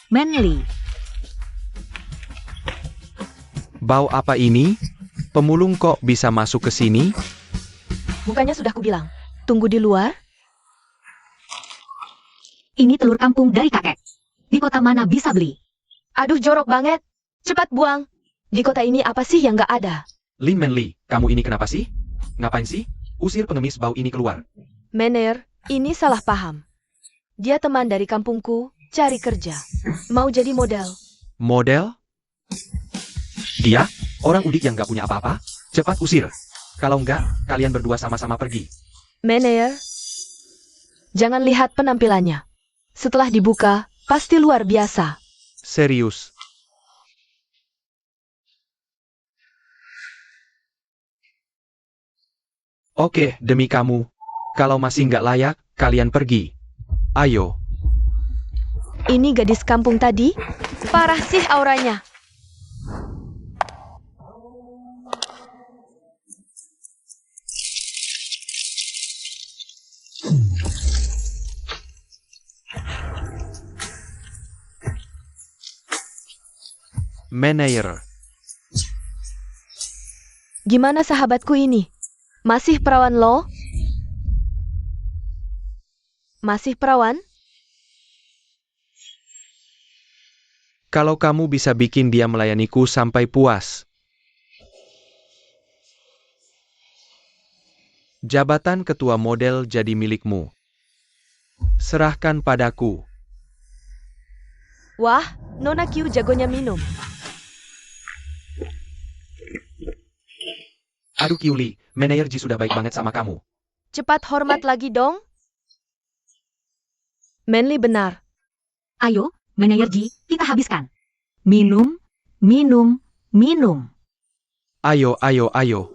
Manly. Bau apa ini? Pemulung kok bisa masuk ke sini? Bukannya sudah kubilang, tunggu di luar? Ini telur kampung dari kakek. Di kota mana bisa beli? Aduh, jorok banget. Cepat buang. Di kota ini apa sih yang nggak ada? Lin Manly, kamu ini kenapa sih? Ngapain sih? Usir pengemis bau ini keluar. Mener, ini salah paham. Dia teman dari kampungku, cari kerja. Mau jadi model. Model? Dia? Orang udik yang gak punya apa-apa? Cepat usir. Kalau enggak, kalian berdua sama-sama pergi. Mener, jangan lihat penampilannya. Setelah dibuka, pasti luar biasa. Serius. Oke, demi kamu. Kalau masih nggak layak, kalian pergi. Ayo. Ini gadis kampung tadi? Parah sih auranya. Manager. Gimana sahabatku ini? Masih perawan lo? Masih perawan? Kalau kamu bisa bikin dia melayaniku sampai puas. Jabatan ketua model jadi milikmu. Serahkan padaku. Wah, Nona Q jagonya minum. Aduh Kyuli, manajer Ji sudah baik banget sama kamu. Cepat hormat lagi dong. Manly benar. Ayo, manajer Ji, kita habiskan. Minum, minum, minum. Ayo, ayo, ayo.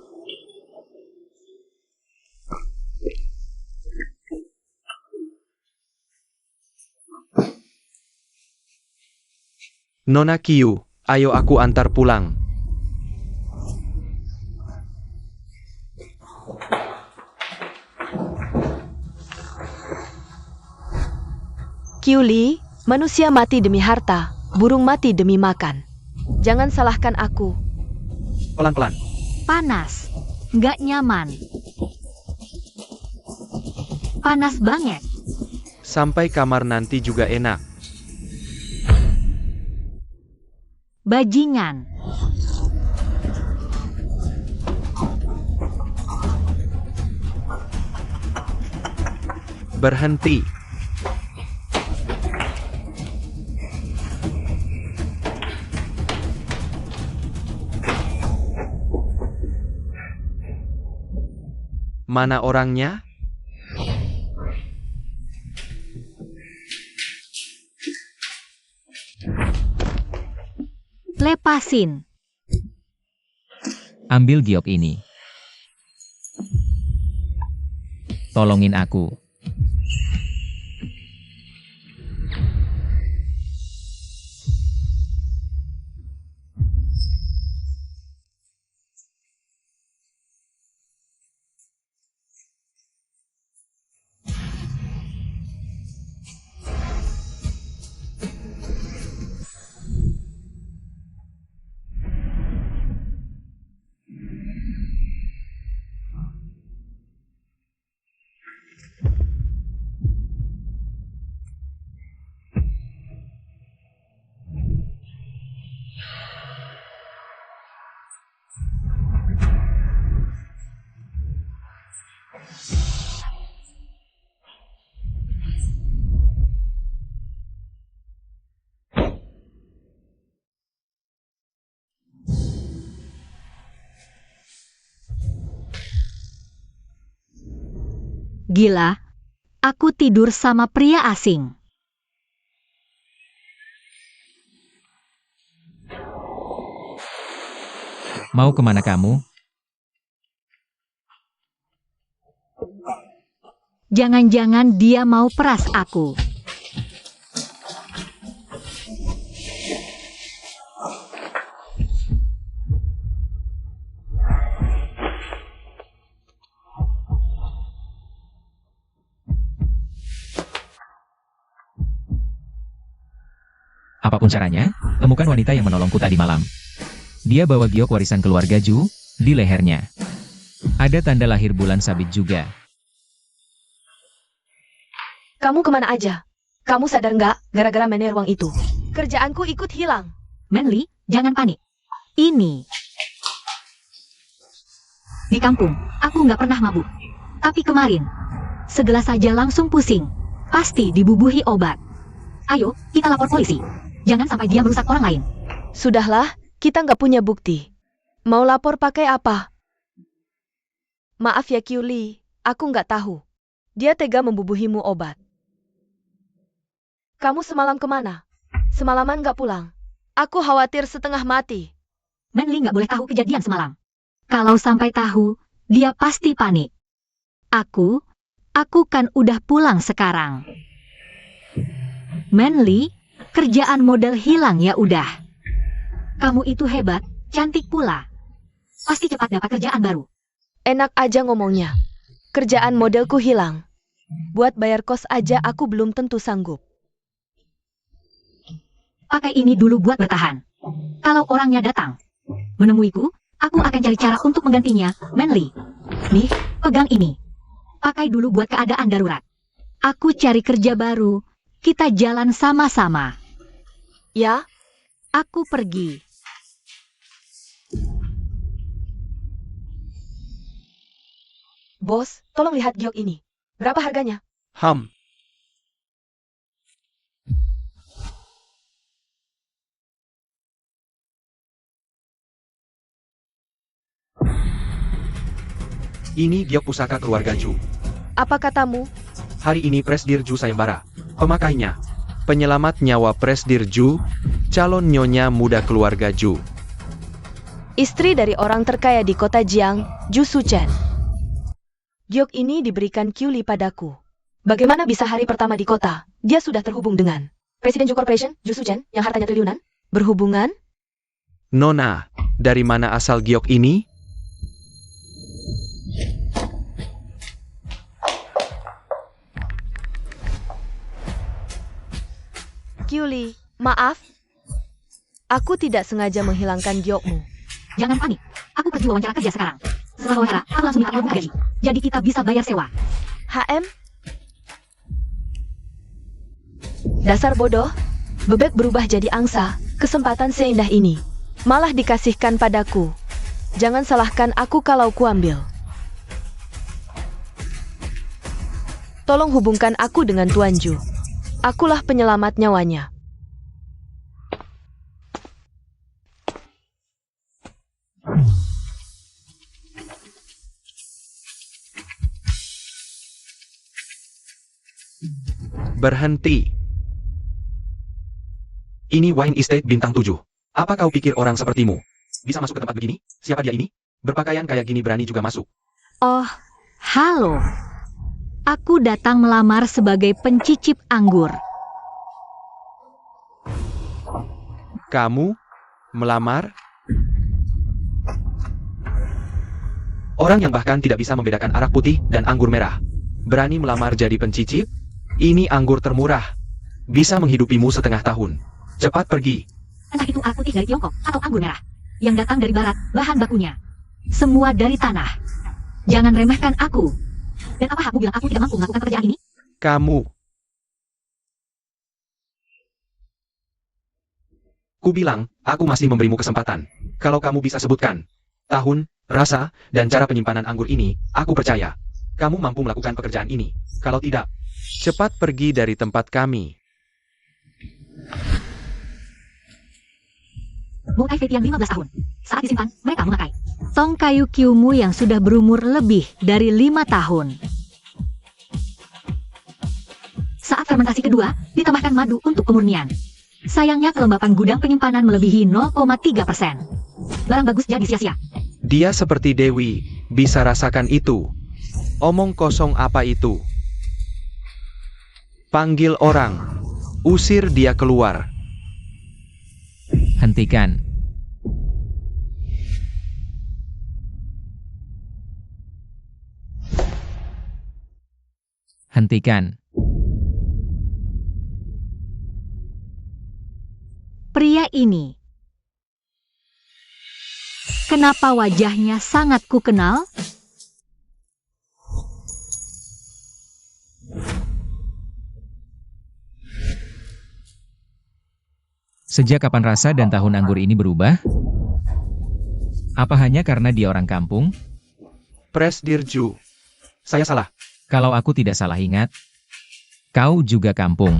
Nona Q, ayo aku antar pulang. Kyuli, manusia mati demi harta, burung mati demi makan. Jangan salahkan aku. Pelan-pelan. Panas. Nggak nyaman. Panas banget. Sampai kamar nanti juga enak. Bajingan. Berhenti. Mana orangnya? Lepasin. Ambil giok ini. Tolongin aku. Gila. Aku tidur sama pria asing. Mau kemana kamu? Jangan-jangan dia mau peras aku. Apapun caranya, temukan wanita yang menolongku tadi malam. Dia bawa giok warisan keluarga Ju di lehernya. Ada tanda lahir bulan sabit juga. Kamu kemana aja? Kamu sadar nggak gara-gara meneruang itu? Kerjaanku ikut hilang. Manly, jangan panik. Ini. Di kampung, aku nggak pernah mabuk. Tapi kemarin, segelas saja langsung pusing. Pasti dibubuhi obat. Ayo, kita lapor polisi. Jangan sampai dia merusak orang lain. Sudahlah, kita nggak punya bukti. Mau lapor pakai apa? Maaf ya Kyuli, aku nggak tahu. Dia tega membubuhimu obat. Kamu semalam kemana? Semalaman nggak pulang. Aku khawatir setengah mati. Manly nggak boleh tahu kejadian semalam. Kalau sampai tahu, dia pasti panik. Aku kan udah pulang sekarang. Manly, kerjaan model hilang ya udah. Kamu itu hebat, cantik pula. Pasti cepat dapat kerjaan baru. Enak aja ngomongnya. Kerjaan modelku hilang. Buat bayar kos aja aku belum tentu sanggup. Pakai ini dulu buat bertahan. Kalau orangnya datang menemuiku, aku akan cari cara untuk menggantinya, Manly. Nih, pegang ini. Pakai dulu buat keadaan darurat. Aku cari kerja baru. Kita jalan sama-sama. Ya? Aku pergi. Bos, tolong lihat giok ini. Berapa harganya? Ini giok pusaka keluarga Ju. Apa katamu? Hari ini Presdir Ju sayembara. Pemakainya, penyelamat nyawa Presdir Ju, calon nyonya muda keluarga Ju. Istri dari orang terkaya di kota Jiang, Ju Suchen. Giok ini diberikan Kyuli padaku. Bagaimana bisa hari pertama di kota, dia sudah terhubung dengan Presiden Ju Corporation, Ju Suchen, yang hartanya triliunan? Berhubungan? Nona, dari mana asal giok ini? Kyuli, maaf. Aku tidak sengaja menghilangkan giokmu. Jangan panik. Aku pergi wawancara kerja sekarang. Setelah wawancara, aku langsung minta uang gaji. Jadi kita bisa bayar sewa. HM? Dasar bodoh. Bebek berubah jadi angsa. Kesempatan seindah ini malah dikasihkan padaku. Jangan salahkan aku kalau kuambil. Tolong hubungkan aku dengan Tuan Ju. Akulah penyelamat nyawanya. Berhenti. Ini Wine Estate bintang 7. Apa kau pikir orang sepertimu bisa masuk ke tempat begini? Siapa dia ini? Berpakaian kayak gini berani juga masuk. Oh, halo. Aku datang melamar sebagai pencicip anggur. Kamu melamar? Orang yang bahkan tidak bisa membedakan arak putih dan anggur merah. Berani melamar jadi pencicip? Ini anggur termurah. Bisa menghidupimu setengah tahun. Cepat pergi. Entah itu arak putih dari Tiongkok atau anggur merah. Yang datang dari barat, bahan bakunya semua dari tanah. Jangan remehkan aku. Dan apa hakmu bilang aku tidak mampu melakukan pekerjaan ini? Kamu. Ku bilang, aku masih memberimu kesempatan. Kalau kamu bisa sebutkan tahun, rasa, dan cara penyimpanan anggur ini, aku percaya. Kamu mampu melakukan pekerjaan ini. Kalau tidak, cepat pergi dari tempat kami. Mulai Fetian 15 tahun. Saat disimpan, mereka memakai tong kayu kiumu yang sudah berumur lebih dari 5 tahun. Saat fermentasi kedua, ditambahkan madu untuk pemurnian. Sayangnya kelembapan gudang penyimpanan melebihi 0,3%. Barang bagus jadi sia-sia. Dia seperti Dewi, bisa rasakan itu. Omong kosong apa itu? Panggil orang. Usir dia keluar. Hentikan. Hentikan. Pria ini. Kenapa wajahnya sangat kukenal? Sejak kapan rasa dan tahun anggur ini berubah? Apa hanya karena dia orang kampung? Presdirju. Saya salah. Kalau aku tidak salah ingat, kau juga kampung.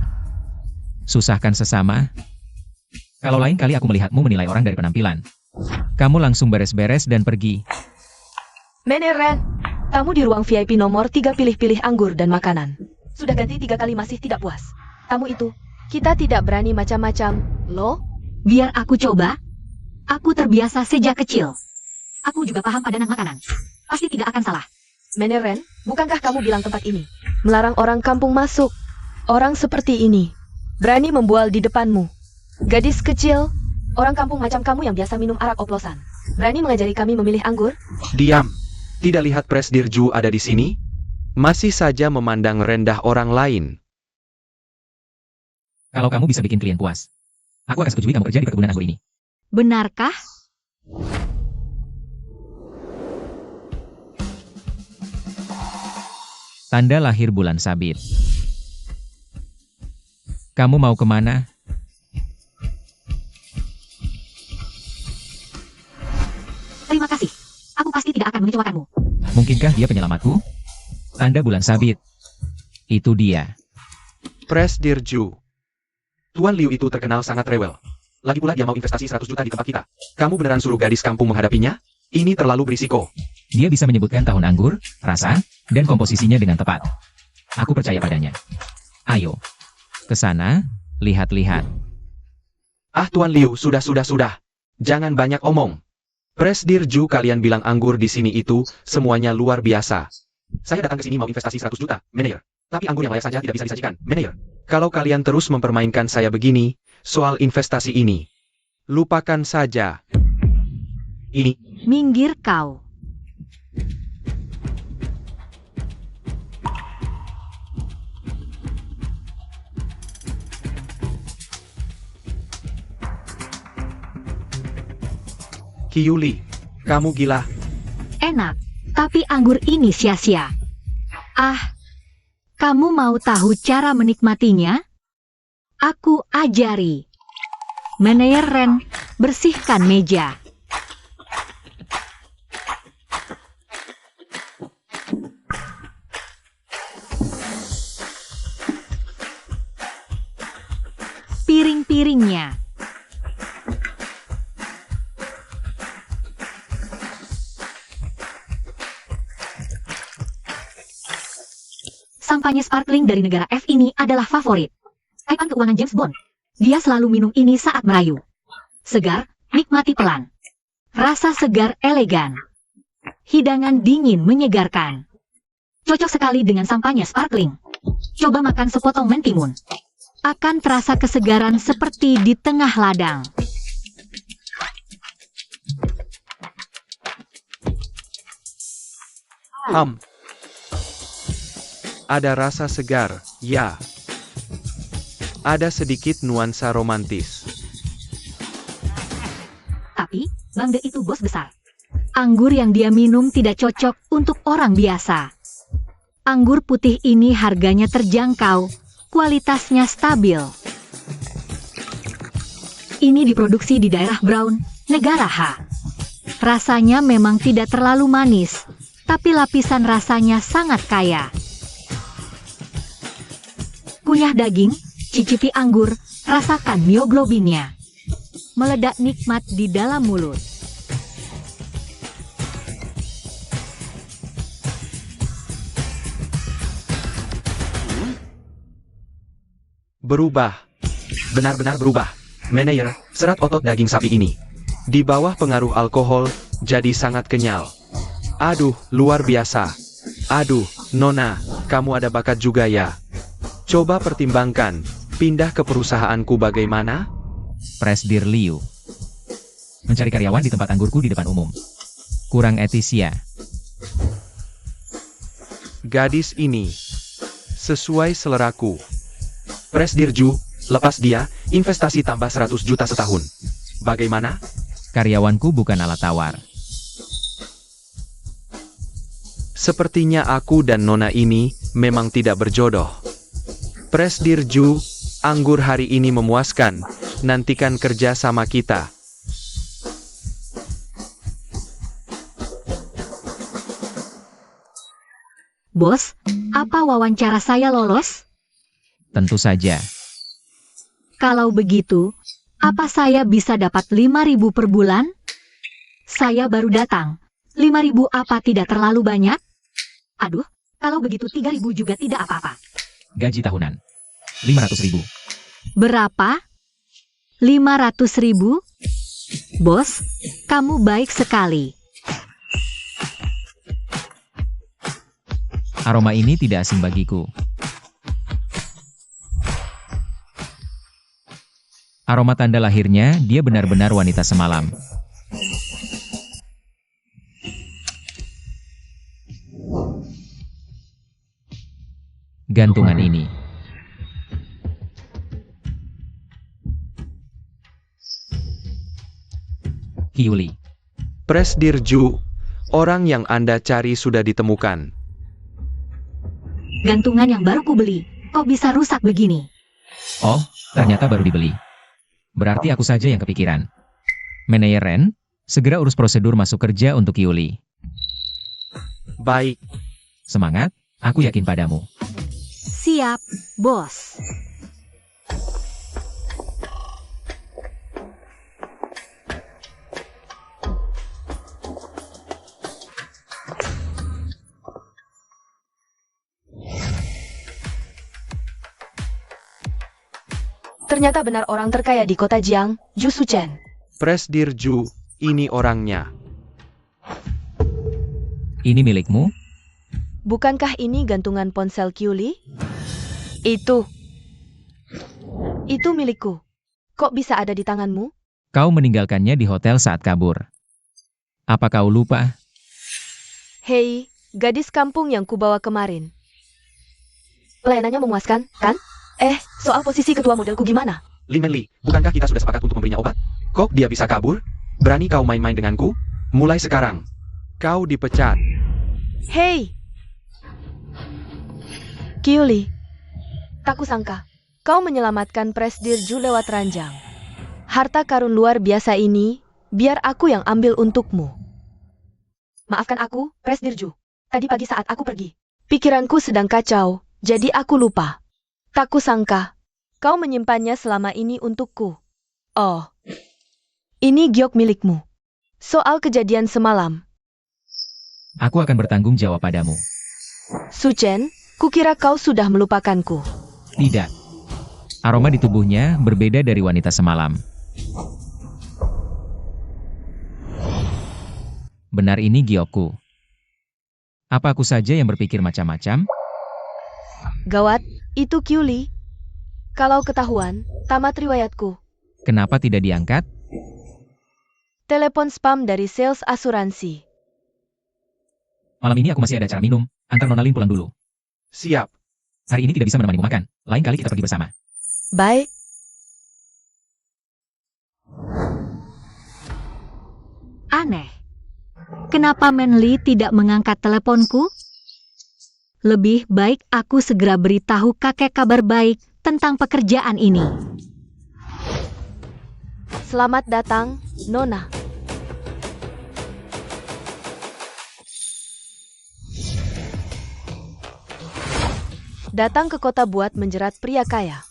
Susahkan sesama. Kalau lain kali aku melihatmu menilai orang dari penampilan. Kamu langsung beres-beres dan pergi. Meneren, tamu di ruang VIP nomor 3 pilih-pilih anggur dan makanan. Sudah ganti 3 kali masih tidak puas. Tamu itu, kita tidak berani macam-macam, loh? Biar aku coba. Aku terbiasa sejak kecil. Aku juga paham padanan makanan. Pasti tidak akan salah. Meneren, bukankah kamu bilang tempat ini melarang orang kampung masuk? Orang seperti ini berani membual di depanmu. Gadis kecil, orang kampung macam kamu yang biasa minum arak oplosan, berani mengajari kami memilih anggur? Diam. Tidak lihat Presdirju ada di sini? Masih saja memandang rendah orang lain. Kalau kamu bisa bikin klien puas, aku akan setujui kamu kerja di perkebunan anggur ini. Benarkah? Tanda lahir bulan sabit. Kamu mau kemana? Terima kasih. Aku pasti tidak akan mengecewakanmu. Mungkinkah dia penyelamatku? Tanda bulan sabit. Itu dia. Presdirju. Tuan Liu itu terkenal sangat rewel. Lagi pula dia mau investasi 100 juta di tempat kita. Kamu beneran suruh gadis kampung menghadapinya? Ini terlalu berisiko. Dia bisa menyebutkan tahun anggur, rasa, dan komposisinya dengan tepat. Aku percaya padanya. Ayo. Ke sana, lihat-lihat. Ah Tuan Liu, sudah. Jangan banyak omong. Presdirju, kalian bilang anggur di sini itu semuanya luar biasa. Saya datang ke sini mau investasi 100 juta, manajer. Tapi anggur yang layak saja tidak bisa disajikan, manajer. Kalau kalian terus mempermainkan saya begini, soal investasi ini, lupakan saja. Ini. Minggir kau. Kyuli, kamu gila. Enak, tapi anggur ini sia-sia. Ah, kamu mau tahu cara menikmatinya? Aku ajari. Manajer Ren, bersihkan meja. Piring-piringnya. Sampanye sparkling dari negara F ini adalah favorit. Ikon keuangan James Bond. Dia selalu minum ini saat merayu. Segar, nikmati pelan. Rasa segar elegan. Hidangan dingin menyegarkan. Cocok sekali dengan sampanye sparkling. Coba makan sepotong mentimun. Akan terasa kesegaran seperti di tengah ladang. Ada rasa segar, ya. Ada sedikit nuansa romantis. Tapi, Bangde itu bos besar. Anggur yang dia minum tidak cocok untuk orang biasa. Anggur putih ini harganya terjangkau, kualitasnya stabil. Ini diproduksi di daerah Brown, negara H. Rasanya memang tidak terlalu manis, tapi lapisan rasanya sangat kaya. Kunyah daging, cicipi anggur, rasakan mioglobinnya. Meledak nikmat di dalam mulut. Berubah. Benar-benar berubah. Manajer, serat otot daging sapi ini. Di bawah pengaruh alkohol, jadi sangat kenyal. Aduh, luar biasa. Aduh, Nona, kamu ada bakat juga ya. Coba pertimbangkan, pindah ke perusahaanku bagaimana? Presdir Liu. Mencari karyawan di tempat anggurku di depan umum. Kurang etis ya. Gadis ini sesuai seleraku. Presdirju, Lepas dia, investasi tambah 100 juta setahun. Bagaimana? Karyawanku bukan alat tawar. Sepertinya aku dan Nona ini memang tidak berjodoh. Presdirju, anggur hari ini memuaskan. Nantikan kerja sama kita. Bos, apa wawancara saya lolos? Tentu saja. Kalau begitu, apa saya bisa dapat 5.000 per bulan? Saya baru datang. 5.000 apa tidak terlalu banyak? Aduh, kalau begitu 3.000 juga tidak apa-apa. Gaji tahunan. 500.000. Berapa? 500.000? Bos, kamu baik sekali. Aroma ini tidak asing bagiku. Aroma tanda lahirnya, dia benar-benar wanita semalam. Gantungan ini. Kyuli. Presdirju, orang yang Anda cari sudah ditemukan. Gantungan yang baru kubeli, kok bisa rusak begini? Oh, ternyata baru dibeli. Berarti aku saja yang kepikiran. Manajer Ren, segera urus prosedur masuk kerja untuk Kyuli. Baik, Semangat, aku yakin padamu. Siap, bos. Ternyata benar orang terkaya di kota Jiang, Ju Suchen. Presdirju, ini orangnya. Ini milikmu? Bukankah ini gantungan ponsel Kyuli? Itu milikku. Kok bisa ada di tanganmu? Kau meninggalkannya di hotel saat kabur. Apa kau lupa? Hei, gadis kampung yang kubawa kemarin. Pelayanannya memuaskan, kan? Soal posisi ketua modelku gimana? Li Menli, bukankah kita sudah sepakat untuk memberinya obat? Kok dia bisa kabur? Berani kau main-main denganku? Mulai sekarang, kau dipecat. Hei! Kyuli, tak kusangka, kau menyelamatkan Presdirju lewat ranjang. Harta karun luar biasa ini, biar aku yang ambil untukmu. Maafkan aku, Presdirju. Tadi pagi saat aku pergi, pikiranku sedang kacau, jadi aku lupa. Tak kusangka, kau menyimpannya selama ini untukku. Oh, ini giok milikmu. Soal kejadian semalam, Aku akan bertanggung jawab padamu. Suchen, kukira kau sudah melupakanku. Tidak. Aroma di tubuhnya berbeda dari wanita semalam. Benar ini giokku. Apa aku saja yang berpikir macam-macam? Gawat, itu Kyuli. Kalau ketahuan, tamat riwayatku. Kenapa tidak diangkat? Telepon spam dari sales asuransi. Malam ini aku masih ada acara minum. Antar Nona Lin pulang dulu. Siap. Hari ini tidak bisa menemanimu makan. Lain kali kita pergi bersama. Bye. Aneh. Kenapa Menli tidak mengangkat teleponku? Lebih baik aku segera beritahu kakek kabar baik tentang pekerjaan ini. Selamat datang, Nona. Datang ke kota buat menjerat pria kaya.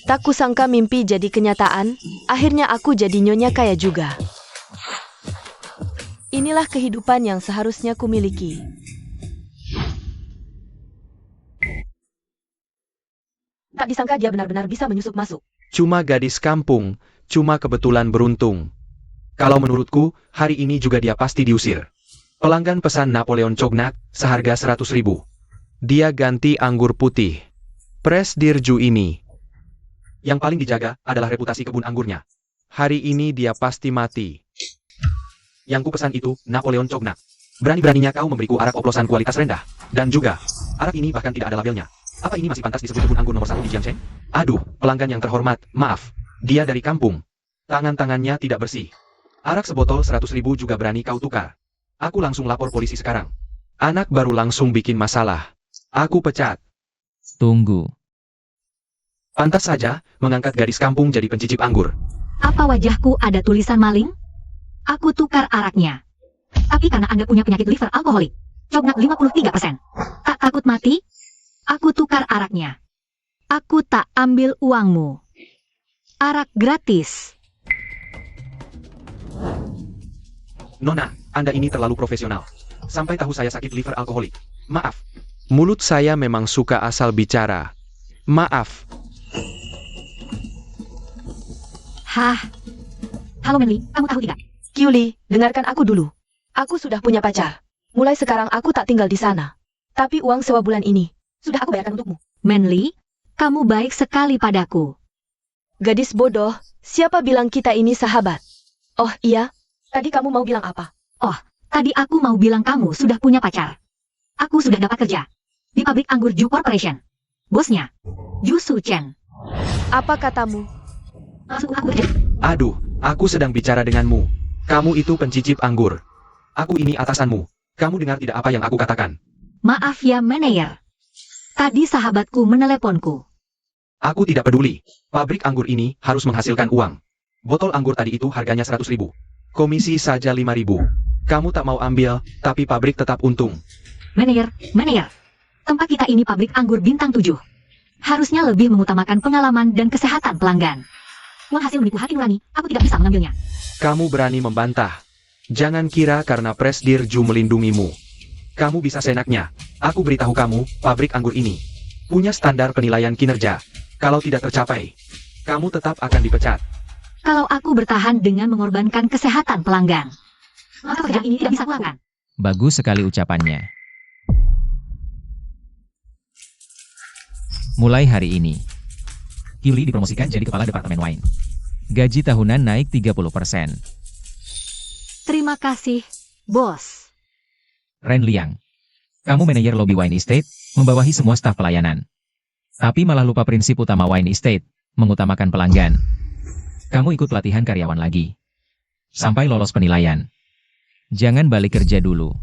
Tak kusangka mimpi jadi kenyataan, akhirnya aku jadi nyonya kaya juga. Inilah kehidupan yang seharusnya kumiliki. Tak disangka dia benar-benar bisa menyusup masuk. Cuma gadis kampung, cuma kebetulan beruntung. Kalau menurutku, hari ini juga dia pasti diusir. Pelanggan pesan Napoleon Cognac, seharga 100.000. Dia ganti anggur putih. Presdirju ini. Yang paling dijaga adalah reputasi kebun anggurnya. Hari ini dia pasti mati. Yang kupesan itu, Napoleon Cognac. Berani-beraninya kau memberiku arak oplosan kualitas rendah. Dan juga, arak ini bahkan tidak ada labelnya. Apa ini masih pantas disebut kebun anggur nomor 1 di Jiangsheng? Aduh, pelanggan yang terhormat, maaf. Dia dari kampung. Tangan-tangannya tidak bersih. Arak sebotol 100.000 juga berani kau tukar. Aku langsung lapor polisi sekarang. Anak baru langsung bikin masalah. Aku pecat. Tunggu. Pantas saja, mengangkat gadis kampung jadi pencicip anggur. Apa wajahku ada tulisan maling? Aku tukar araknya. Tapi karena Anda punya penyakit liver alkoholik, cognak 53%. Tak takut mati? Aku tukar araknya. Aku tak ambil uangmu. Arak gratis. Nona, Anda ini terlalu profesional. Sampai tahu saya sakit liver alkoholik. Maaf. Mulut saya memang suka asal bicara. Maaf. Hah? Halo Manly, kamu tahu tidak? Kyuli, dengarkan aku dulu. Aku sudah punya pacar. Mulai sekarang aku tak tinggal di sana. Tapi uang sewa bulan ini sudah aku bayarkan untukmu. Manly, kamu baik sekali padaku. Gadis bodoh, siapa bilang kita ini sahabat? Oh iya, tadi kamu mau bilang apa? Tadi aku mau bilang kamu sudah punya pacar. Aku sudah dapat kerja di pabrik anggur Ju Corporation. Bosnya, Ju Su Chen. Apa katamu? Masuk aku kerja. Aduh, aku sedang bicara denganmu. Kamu itu pencicip anggur. Aku ini atasanmu. Kamu dengar tidak apa yang aku katakan? Maaf ya manajer. Tadi sahabatku meneleponku. Aku tidak peduli. Pabrik anggur ini harus menghasilkan uang. Botol anggur tadi itu harganya 100.000. Komisi saja 5.000. Kamu tak mau ambil, tapi pabrik tetap untung. Manajer. Tempat kita ini pabrik anggur bintang 7. Harusnya lebih mengutamakan pengalaman dan kesehatan pelanggan. Uang hasil menipu hati nurani, aku tidak bisa mengambilnya. Kamu berani membantah. Jangan kira karena Presdir Ju melindungimu. Kamu bisa senaknya. Aku beritahu kamu, pabrik anggur ini punya standar penilaian kinerja. Kalau tidak tercapai, kamu tetap akan dipecat. Kalau aku bertahan dengan mengorbankan kesehatan pelanggan, maka pekerjaan ini tidak bisa kulakukan. Bagus sekali ucapannya. Mulai hari ini, Kyuli dipromosikan jadi kepala departemen wine. Gaji tahunan naik 30%. Terima kasih, bos. Ren Liang, kamu manajer lobby wine estate, membawahi semua staf pelayanan. Tapi malah lupa prinsip utama wine estate, mengutamakan pelanggan. Kamu ikut pelatihan karyawan lagi. Sampai lolos penilaian. Jangan balik kerja dulu.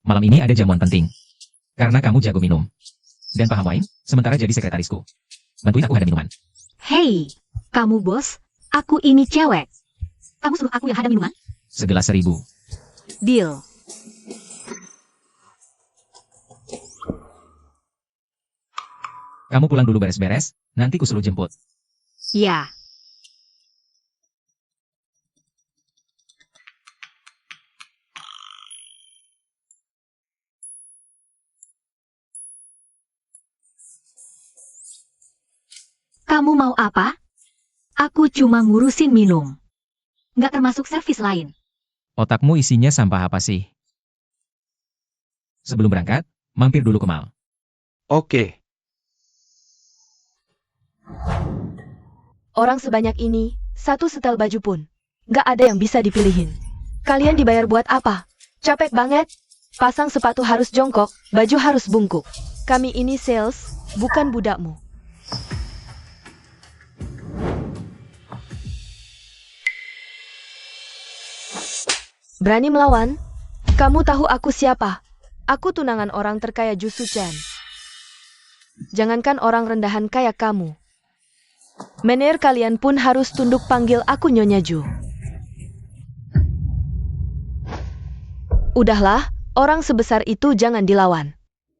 Malam ini ada jamuan penting. Karena kamu jago minum. Dan paham wine, sementara jadi sekretarisku. Bantuin aku hadam minuman. Hei, kamu bos, aku ini cewek. Kamu suruh aku yang hadam minuman? Segelas 1.000. Deal. Kamu pulang dulu beres-beres, nanti ku suruh jemput. Ya. Kamu mau apa? Aku cuma ngurusin minum. Nggak termasuk servis lain. Otakmu isinya sampah apa sih? Sebelum berangkat, mampir dulu ke mall. Oke. Orang sebanyak ini, satu setel baju pun nggak ada yang bisa dipilihin. Kalian dibayar buat apa? Capek banget. Pasang sepatu harus jongkok, baju harus bungkuk. Kami ini sales, bukan budakmu. Berani melawan? Kamu tahu aku siapa? Aku tunangan orang terkaya Ju Su Chen. Jangankan orang rendahan kayak kamu. Manajer kalian pun harus tunduk panggil aku Nyonya Ju. Udahlah, orang sebesar itu jangan dilawan.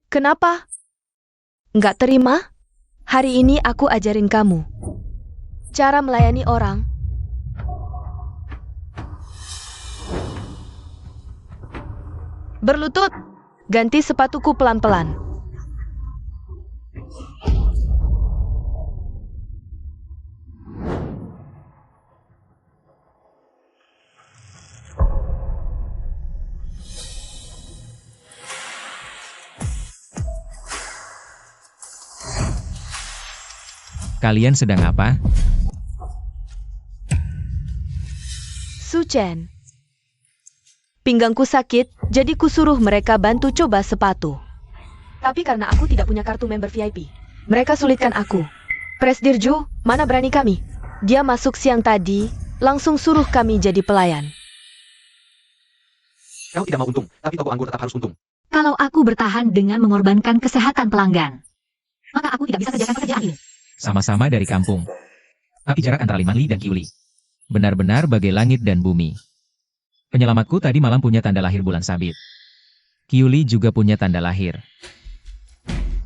Kenapa? Nggak terima? Hari ini aku ajarin kamu cara melayani orang. Berlutut, ganti sepatuku pelan-pelan. Kalian sedang apa? Su Chen, Pinggangku sakit, jadi kusuruh mereka bantu coba sepatu. Tapi karena aku tidak punya kartu member VIP, mereka sulitkan aku. Presdirju, mana berani kami? Dia masuk siang tadi, langsung suruh kami jadi pelayan. Kau tidak mau untung, tapi toko anggur tetap harus untung. Kalau aku bertahan dengan mengorbankan kesehatan pelanggan, maka aku tidak bisa kerjakan pekerjaan ini. Sama-sama dari kampung. Tapi jarak antara Lin Manli dan Qiuli benar-benar bagai langit dan bumi. Penyelamatku tadi malam punya tanda lahir bulan sabit. Qiuli juga punya tanda lahir.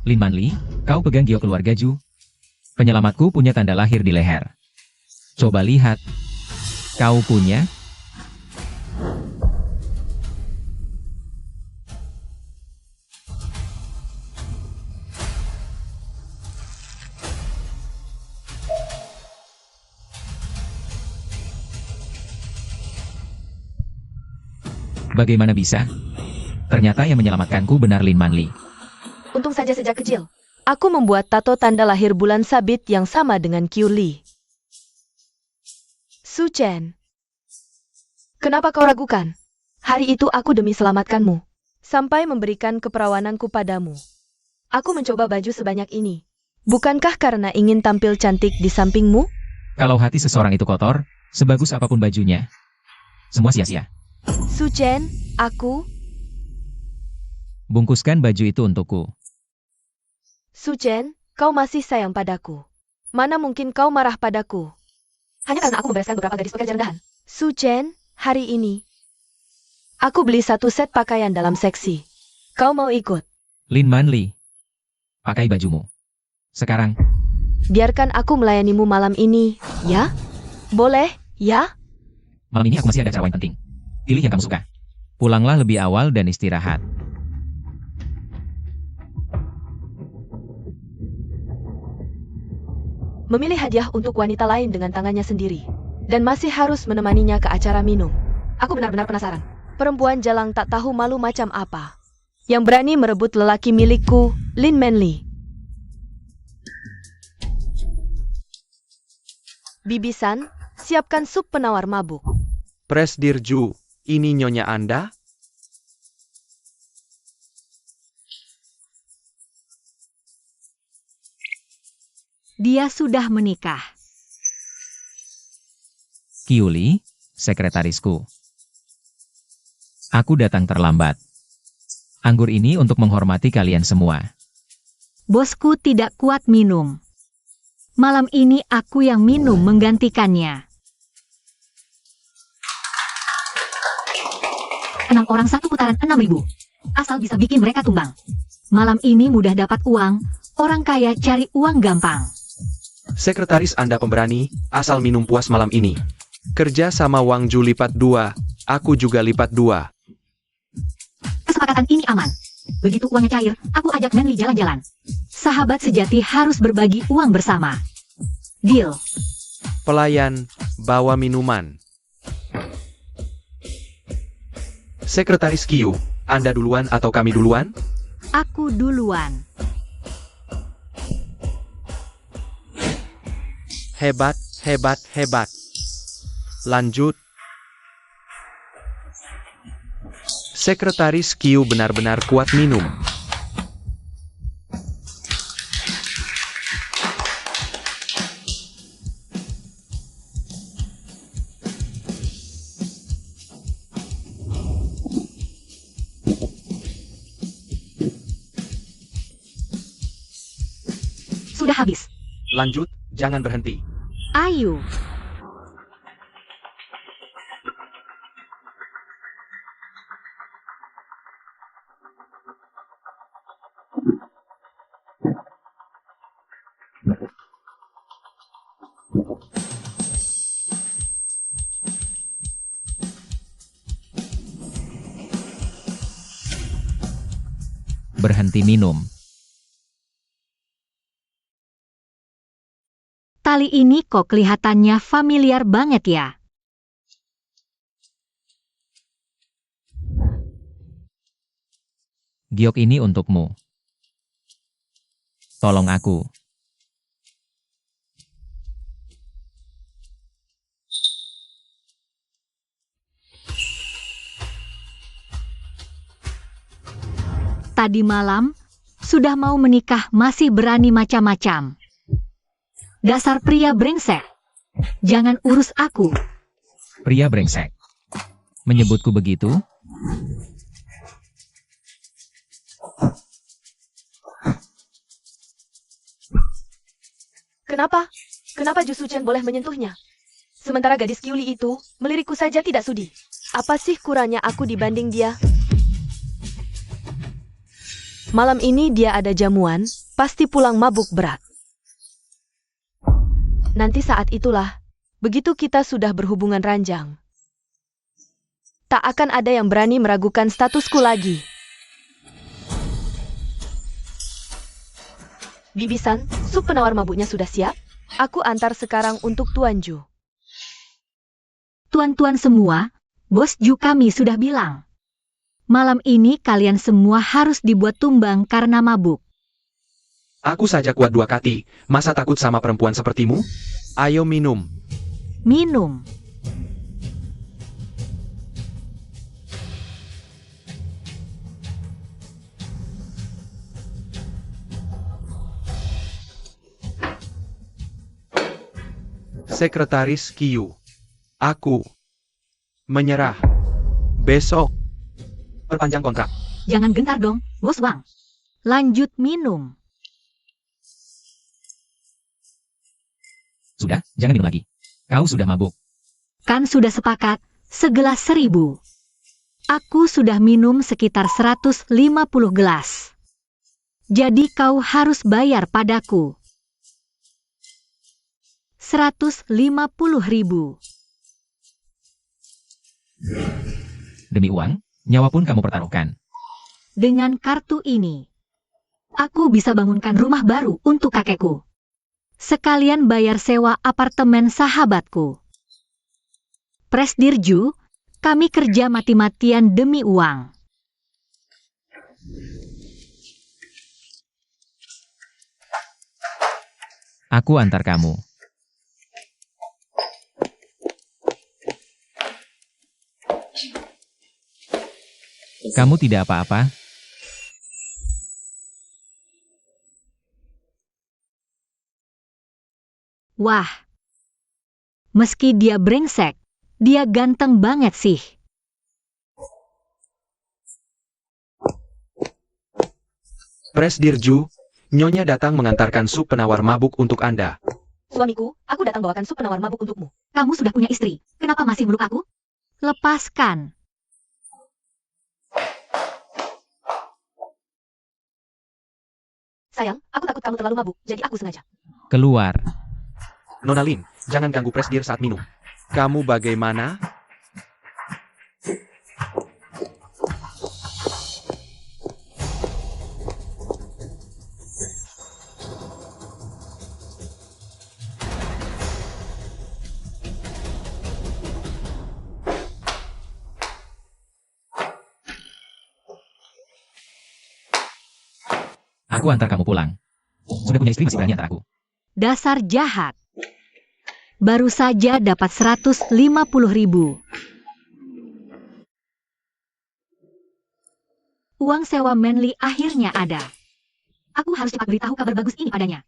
Lin Manli, kau pegang giok keluarga Ju. Penyelamatku punya tanda lahir di leher. Coba lihat. Kau punya? Bagaimana bisa? Ternyata yang menyelamatkanku benar Lin Manli. Untung saja sejak kecil, aku membuat tato tanda lahir bulan sabit yang sama dengan Qiuli. Su Chen, kenapa kau ragukan? Hari itu aku demi selamatkanmu, sampai memberikan keperawananku padamu. Aku mencoba baju sebanyak ini. Bukankah karena ingin tampil cantik di sampingmu? Kalau hati seseorang itu kotor, sebagus apapun bajunya, semua sia-sia. Su Chen, aku... Bungkuskan baju itu untukku. Su Chen, kau masih sayang padaku. Mana mungkin kau marah padaku? Hanya karena aku membereskan beberapa gadis pekerja rendahan. Su Chen, hari ini aku beli 1 set pakaian dalam seksi. Kau mau ikut? Lin Manli, pakai bajumu. Sekarang, Biarkan aku melayanimu malam ini, ya? Boleh, ya? malam ini aku masih ada acara penting. Pilih yang kamu suka. Pulanglah lebih awal dan istirahat. Memilih hadiah untuk wanita lain dengan tangannya sendiri. Dan masih harus menemaninya ke acara minum. Aku benar-benar penasaran. Perempuan jalang tak tahu malu macam apa. Yang berani merebut lelaki milikku, Lin Manli. Bibisan, siapkan sup penawar mabuk. Presdirju, ini nyonya Anda? Dia sudah menikah. Qiuli, sekretarisku. Aku datang terlambat. Anggur ini untuk menghormati kalian semua. Bosku tidak kuat minum. Malam ini aku yang minum menggantikannya. 6 orang satu putaran 6.000. Asal bisa bikin mereka tumbang. Malam ini mudah dapat uang, orang kaya cari uang gampang. Sekretaris Anda pemberani, asal minum puas malam ini. Kerja sama Wang Ju lipat 2, aku juga lipat 2. Kesepakatan ini aman. Begitu uangnya cair, aku ajak Manli jalan-jalan. Sahabat sejati harus berbagi uang bersama. Deal. Pelayan, bawa minuman. Sekretaris Qiu, Anda duluan atau kami duluan? Aku duluan. Hebat, hebat, hebat. Lanjut. Sekretaris Qiu benar-benar kuat minum. Sudah habis. Lanjut, jangan berhenti. Ayo. Berhenti minum. Tali ini kok kelihatannya familiar banget ya. Giok ini untukmu. Tolong aku. tadi malam, sudah mau menikah masih berani macam-macam. Dasar pria brengsek. Jangan urus aku. Pria brengsek. Menyebutku begitu? Kenapa? Kenapa Jusuchen boleh menyentuhnya? Sementara gadis Kyuli itu melirikku saja tidak sudi. Apa sih kurangnya aku dibanding dia? Malam ini dia ada jamuan, pasti pulang mabuk berat. Nanti saat itulah, begitu kita sudah berhubungan ranjang, tak akan ada yang berani meragukan statusku lagi. Bibisan, sup penawar mabuknya sudah siap? Aku antar sekarang untuk Tuan Ju. Tuan-tuan semua, Bos Ju kami sudah bilang. Malam ini kalian semua harus dibuat tumbang karena mabuk. Aku saja kuat 2 kaki, masa takut sama perempuan sepertimu? Ayo minum. Minum. Sekretaris Kyu. Aku menyerah. Besok perpanjang kontrak. Jangan gentar dong, Bos Wang. Lanjut minum. Sudah, jangan minum lagi. Kau sudah mabuk. Kan sudah sepakat, segelas 1000. Aku sudah minum sekitar 150 gelas. Jadi kau harus bayar padaku 150.000. Demi uang, nyawa pun kamu pertaruhkan. Dengan kartu ini, aku bisa bangunkan rumah baru untuk kakekku. Sekalian bayar sewa apartemen sahabatku. Presdirju, kami kerja mati-matian demi uang. Aku antar kamu. Kamu tidak apa-apa? Wah, meski dia brengsek, dia ganteng banget sih. Presdirju, Nyonya datang mengantarkan sup penawar mabuk untuk Anda. Suamiku, aku datang bawakan sup penawar mabuk untukmu. Kamu sudah punya istri, kenapa masih meluk aku? Lepaskan. Sayang, aku takut kamu terlalu mabuk, jadi aku sengaja. Keluar. Nona Lin, jangan ganggu Presdir saat minum. Kamu bagaimana? Aku antar kamu pulang. Sudah punya istri masih berani antar aku. Dasar jahat. Baru saja dapat 150.000. Uang sewa Manly akhirnya ada. Aku harus cepat beritahu kabar bagus ini padanya.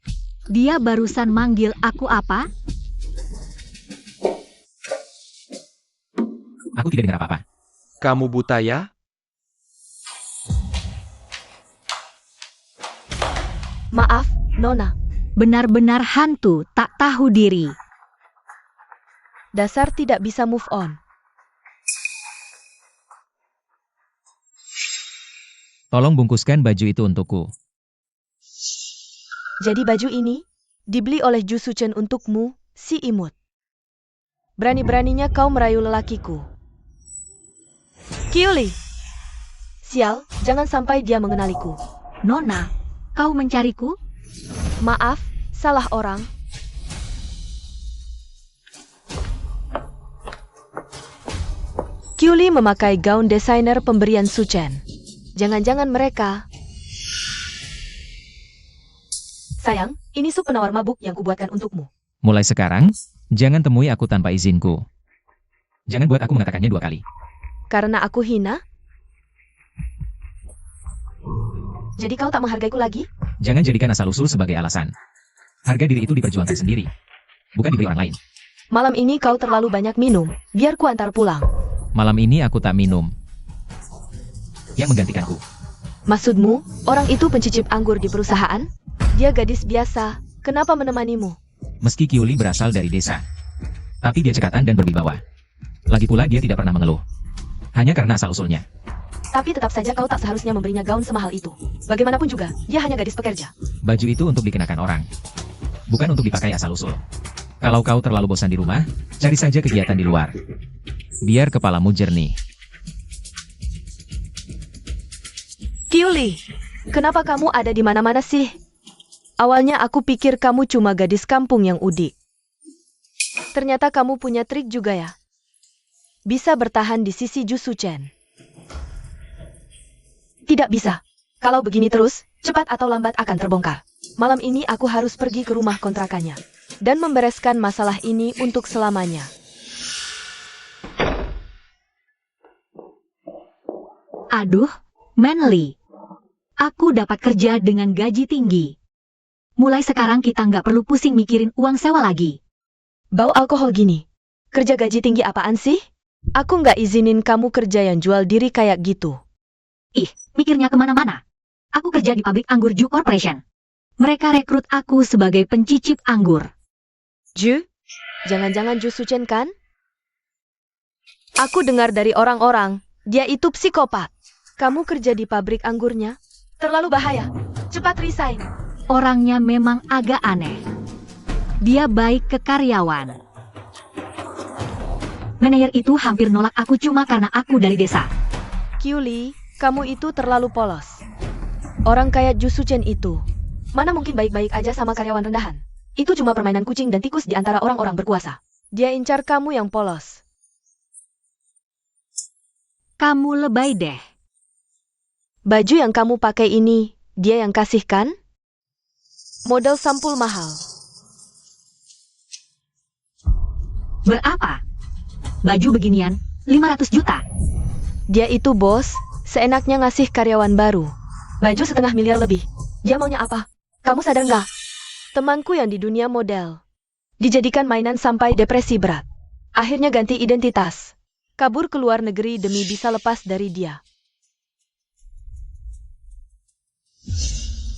Dia barusan manggil aku apa? Aku tidak dengar apa-apa. Kamu buta ya? Maaf, Nona. Benar-benar hantu tak tahu diri. Dasar tidak bisa move on. Tolong bungkuskan baju itu untukku. Jadi baju ini dibeli oleh Ju Suchen untukmu, si imut. Berani-beraninya kau merayu lelakiku. Kyuli! Sial, jangan sampai dia mengenaliku. Nona, kau mencariku? Maaf, salah orang. Kyuli memakai gaun desainer pemberian Suchen. Jangan-jangan mereka... Sayang, ini sup penawar mabuk yang kubuatkan untukmu. Mulai sekarang, jangan temui aku tanpa izinku. Jangan buat aku mengatakannya 2 kali. Karena aku hina? Jadi kau tak menghargaiku lagi? Jangan jadikan asal-usul sebagai alasan. Harga diri itu diperjuangkan sendiri, bukan diberi orang lain. Malam ini kau terlalu banyak minum, biar ku antar pulang. Malam ini aku tak minum. Yang menggantikanku. Maksudmu, orang itu pencicip anggur di perusahaan? Dia gadis biasa, kenapa menemanimu? Meski Kyuli berasal dari desa, tapi dia cekatan dan berwibawa. Lagi pula dia tidak pernah mengeluh. Hanya karena asal-usulnya. Tapi tetap saja kau tak seharusnya memberinya gaun semahal itu. Bagaimanapun juga, dia hanya gadis pekerja. Baju itu untuk dikenakan orang, bukan untuk dipakai asal-usul. Kalau kau terlalu bosan di rumah, cari saja kegiatan di luar. Biar kepalamu jernih. Kyuli, kenapa kamu ada di mana-mana sih? Awalnya aku pikir kamu cuma gadis kampung yang udik. Ternyata kamu punya trik juga ya. Bisa bertahan di sisi Jusu Chen. Tidak bisa. Kalau begini terus, cepat atau lambat akan terbongkar. Malam ini aku harus pergi ke rumah kontrakannya. Dan membereskan masalah ini untuk selamanya. Aduh, Manly. Aku dapat kerja dengan gaji tinggi. Mulai sekarang kita nggak perlu pusing mikirin uang sewa lagi. Bau alkohol gini. Kerja gaji tinggi apaan sih? Aku nggak izinin kamu kerja yang jual diri kayak gitu. Ih, mikirnya kemana-mana. Aku kerja di pabrik anggur Ju Corporation. Mereka rekrut aku sebagai pencicip anggur. Ju? Jangan-jangan Ju Suchen kan? Aku dengar dari orang-orang, dia itu psikopat. Kamu kerja di pabrik anggurnya? Terlalu bahaya. Cepat resign. Orangnya memang agak aneh. Dia baik ke karyawan. Manajer itu hampir nolak aku cuma karena aku dari desa. Kyuli, kamu itu terlalu polos. Orang kayak Ju Suchen itu, mana mungkin baik-baik aja sama karyawan rendahan? Itu cuma permainan kucing dan tikus di antara orang-orang berkuasa. Dia incar kamu yang polos. Kamu lebay deh. Baju yang kamu pakai ini, dia yang kasih kan? Model sampul mahal. Berapa? Baju beginian, 500 juta. Dia itu bos, seenaknya ngasih karyawan baru. Baju 500 miliar lebih. Dia maunya apa? Kamu sadar nggak? Temanku yang di dunia model. Dijadikan mainan sampai depresi berat. Akhirnya ganti identitas. Kabur ke luar negeri demi bisa lepas dari dia.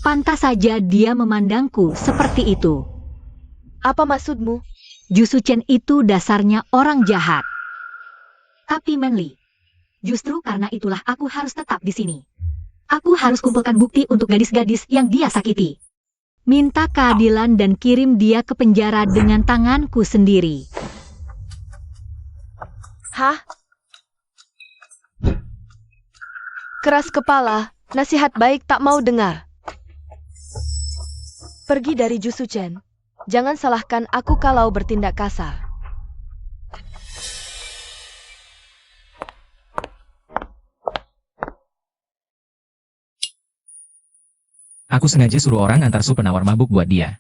Pantas saja dia memandangku seperti itu. Apa maksudmu? Ju Suchen itu dasarnya orang jahat. Tapi Manly, justru karena itulah aku harus tetap di sini. Aku harus kumpulkan bukti untuk gadis-gadis yang dia sakiti. Minta keadilan dan kirim dia ke penjara dengan tanganku sendiri. Hah? Keras kepala, nasihat baik tak mau dengar. Pergi dari Ju Suchen. Jangan salahkan aku kalau bertindak kasar. Aku sengaja suruh orang antar sup penawar mabuk buat dia.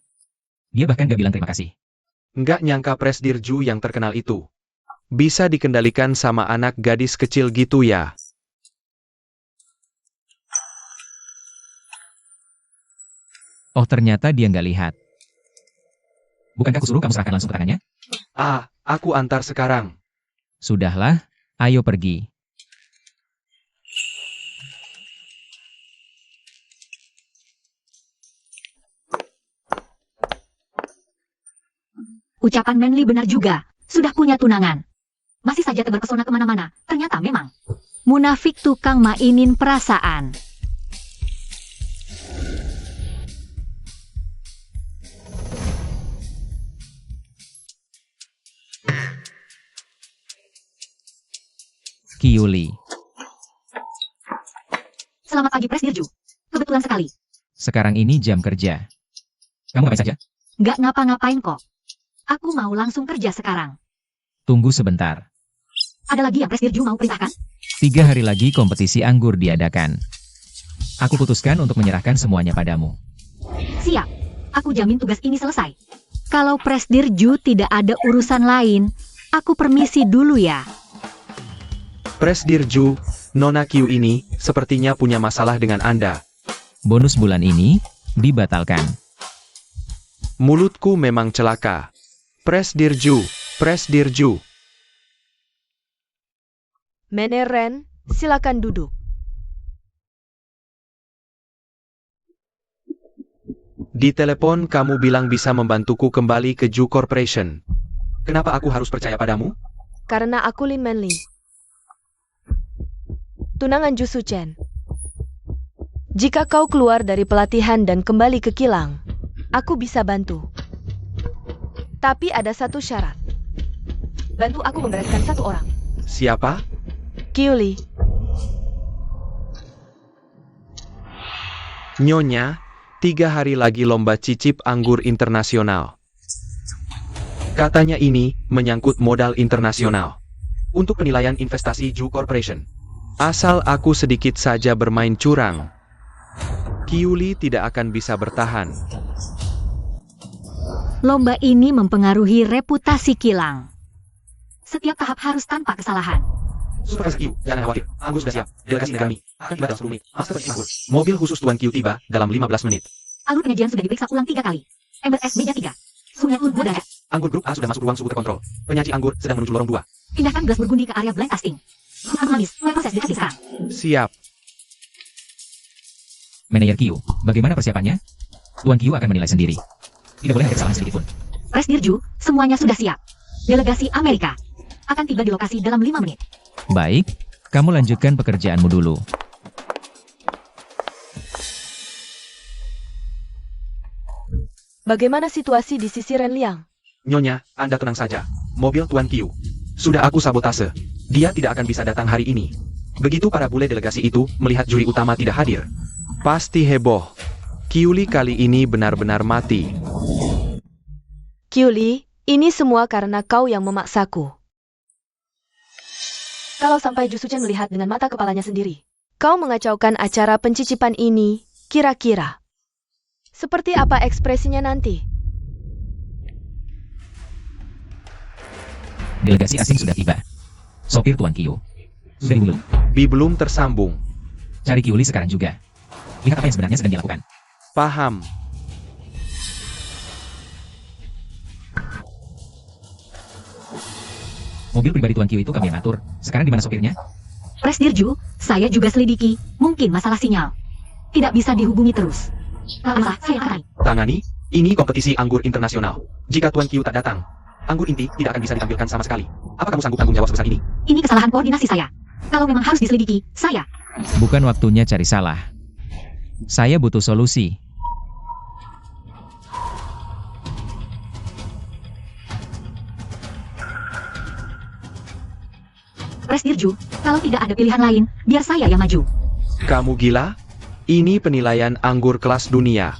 Dia bahkan gak bilang terima kasih. Nggak nyangka Presdir Ju yang terkenal itu bisa dikendalikan sama anak gadis kecil gitu ya. Oh ternyata dia nggak lihat. Bukankah aku suruh kamu serahkan langsung ke tangannya? Ah, aku antar sekarang. Sudahlah, ayo pergi. Ucapan Manly benar juga. Sudah punya tunangan. Masih saja terpesona kemana-mana. Ternyata memang munafik tukang mainin perasaan. Kyuli. Selamat pagi Presdir Ju. Kebetulan sekali. Sekarang ini jam kerja. Kamu ngapain saja? Nggak ngapa-ngapain kok. Aku mau langsung kerja sekarang. Tunggu sebentar. Ada lagi yang Presdir Ju mau perintahkan? 3 hari lagi kompetisi anggur diadakan. Aku putuskan untuk menyerahkan semuanya padamu. Siap. Aku jamin tugas ini selesai. Kalau Presdir Ju tidak ada urusan lain, aku permisi dulu ya. Presdir Ju, Nona Q ini sepertinya punya masalah dengan Anda. Bonus bulan ini dibatalkan. Mulutku memang celaka. Presdirju, Presdirju. Meneren, silakan duduk. Di telepon kamu bilang bisa membantuku kembali ke Ju Corporation. Kenapa aku harus percaya padamu? Karena aku Lin Manly. Tunangan Ju Suchen. Jika kau keluar dari pelatihan dan kembali ke kilang, aku bisa bantu. Tapi ada satu syarat. Bantu aku membereskan satu orang. Siapa? Kyuli, Nyonya, 3 hari lagi lomba cicip anggur internasional. Katanya ini menyangkut modal internasional. Untuk penilaian investasi Ju Corporation. Asal aku sedikit saja bermain curang, Kyuli tidak akan bisa bertahan. Lomba ini mempengaruhi reputasi kilang. Setiap tahap harus tanpa kesalahan. Supervisor Q, jangan khawatir. Anggur sudah siap. Delegasi negara kami akan tiba dalam 10 menit. Master pencipta anggur. Mobil khusus Tuan Q tiba dalam 15 menit. Alur penyajian sudah diperiksa ulang 3 kali. Ember es meja 3. Suhunya turun 2 derajat. Anggur grup A sudah masuk ruang suhu terkontrol. Penyaji anggur sedang menuju lorong 2. Pindahkan gelas bergundi ke area blend casting. Anggur manis, mulai proses deteksi sekarang. Siap. Manajer Q, bagaimana persiapannya? Tuan Q akan menilai sendiri. Tidak boleh ada kesalahan sedikit pun. Presdirju, semuanya sudah siap. Delegasi Amerika akan tiba di lokasi dalam 5 menit. Baik, kamu lanjutkan pekerjaanmu dulu. bagaimana situasi di sisi Renliang? Nyonya, Anda tenang saja. Mobil Tuan Q sudah aku sabotase. Dia tidak akan bisa datang hari ini. Begitu para bule delegasi itu melihat juri utama tidak hadir, pasti heboh. Kyuli kali ini benar-benar mati. Kyuli, ini semua karena kau yang memaksaku. Kalau sampai Ju Suchen melihat dengan mata kepalanya sendiri, kau mengacaukan acara pencicipan ini, kira-kira seperti apa ekspresinya nanti? Delegasi asing sudah tiba. Sopir Tuan Q sudah dulu. Belum tersambung. Cari Kyuli sekarang juga. Lihat apa yang sebenarnya sedang dilakukan. Paham. Mobil pribadi Tuan Q itu kami yang atur. Sekarang di mana sopirnya? Presdirju, saya juga selidiki. Mungkin masalah sinyal. Tidak bisa dihubungi terus. Masalah, saya tangani. Tangani, ini kompetisi anggur internasional. Jika Tuan Q tak datang, anggur inti tidak akan bisa ditampilkan sama sekali. Apa kamu sanggup tanggung jawab sebesar ini? Ini kesalahan koordinasi saya. Kalau memang harus diselidiki, saya. Bukan waktunya cari salah. Saya butuh solusi. Presdirju, kalau tidak ada pilihan lain, biar saya yang maju. Kamu gila? Ini penilaian anggur kelas dunia.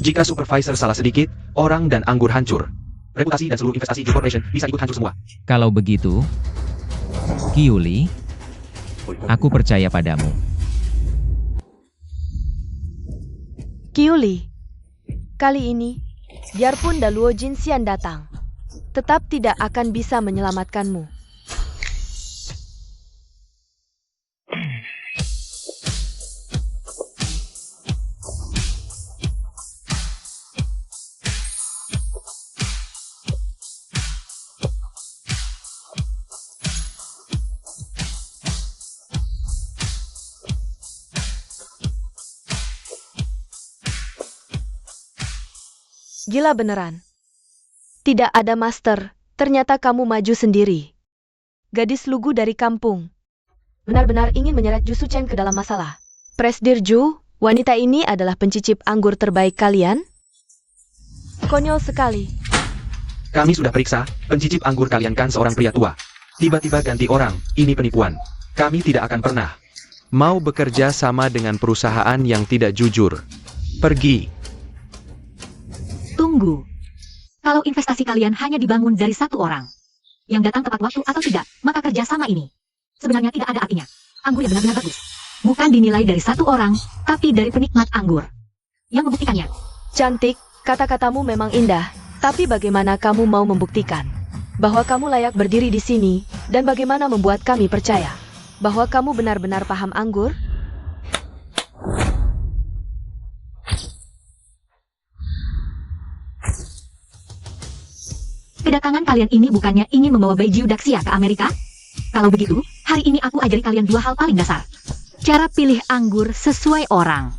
Jika supervisor salah sedikit, orang dan anggur hancur. Reputasi dan seluruh investasi Ju Corporation bisa ikut hancur semua. Kalau begitu, Kyuli, aku percaya padamu. Kyuli, kali ini, biarpun Daluo Jinxian datang, tetap tidak akan bisa menyelamatkanmu. Gila beneran. Tidak ada master, ternyata kamu maju sendiri. Gadis lugu dari kampung. Benar-benar ingin menyeret Ju Suchen ke dalam masalah. Presdirju, wanita ini adalah pencicip anggur terbaik kalian? Konyol sekali. Kami sudah periksa, pencicip anggur kalian kan seorang pria tua. Tiba-tiba ganti orang, ini penipuan. Kami tidak akan pernah mau bekerja sama dengan perusahaan yang tidak jujur. Pergi. Tunggu. Kalau investasi kalian hanya dibangun dari satu orang, yang datang tepat waktu atau tidak, maka kerjasama ini sebenarnya tidak ada artinya. Anggur yang benar-benar bagus bukan dinilai dari satu orang, tapi dari penikmat anggur yang membuktikannya. Cantik, kata-katamu memang indah, tapi bagaimana kamu mau membuktikan bahwa kamu layak berdiri di sini, dan bagaimana membuat kami percaya bahwa kamu benar-benar paham anggur? Kedatangan kalian ini bukannya ingin membawa Baiju Daxia ke Amerika? Kalau begitu, hari ini aku ajari kalian dua hal paling dasar. Cara pilih anggur sesuai orang.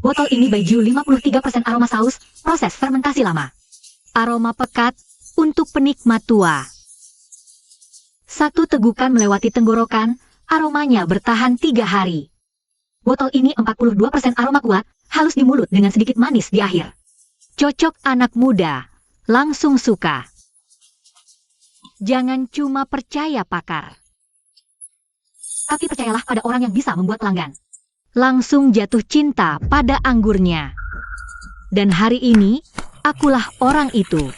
Botol ini Baiju 53% aroma saus, proses fermentasi lama. Aroma pekat untuk penikmat tua. Satu tegukan melewati tenggorokan, aromanya bertahan 3 hari. Botol ini 42% aroma kuat, halus di mulut dengan sedikit manis di akhir. Cocok anak muda, langsung suka. Jangan cuma percaya pakar, tapi percayalah pada orang yang bisa membuat pelanggan langsung jatuh cinta pada anggurnya. Dan hari ini, akulah orang itu.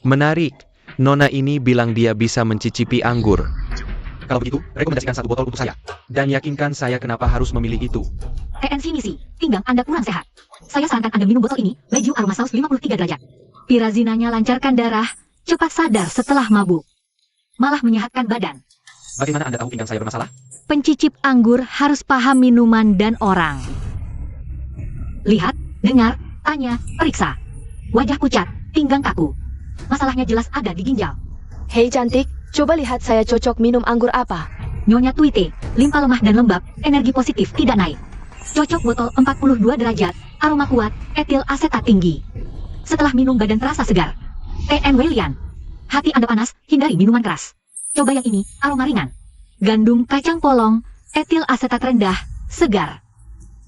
Menarik. Nona ini bilang dia bisa mencicipi anggur. Kalau begitu, rekomendasikan satu botol untuk saya. Dan yakinkan saya kenapa harus memilih itu. TNC misi, pinggang Anda kurang sehat. Saya sarankan Anda minum botol ini, Baiju aroma saus 53 derajat. Pirazinanya lancarkan darah, cepat sadar setelah mabuk. Malah menyehatkan badan. Bagaimana Anda tahu pinggang saya bermasalah? Pencicip anggur harus paham minuman dan orang. Lihat, dengar, tanya, periksa. Wajah pucat, pinggang kaku. Masalahnya jelas ada di ginjal. Hei cantik, coba lihat saya cocok minum anggur apa. Nyonya Tweety, limpa lemah dan lembab, energi positif tidak naik. Cocok botol 42 derajat, aroma kuat, etil asetat tinggi. Setelah minum badan terasa segar. TN Welian, hati Anda panas, hindari minuman keras. Coba yang ini, aroma ringan. Gandum kacang polong, etil asetat rendah, segar.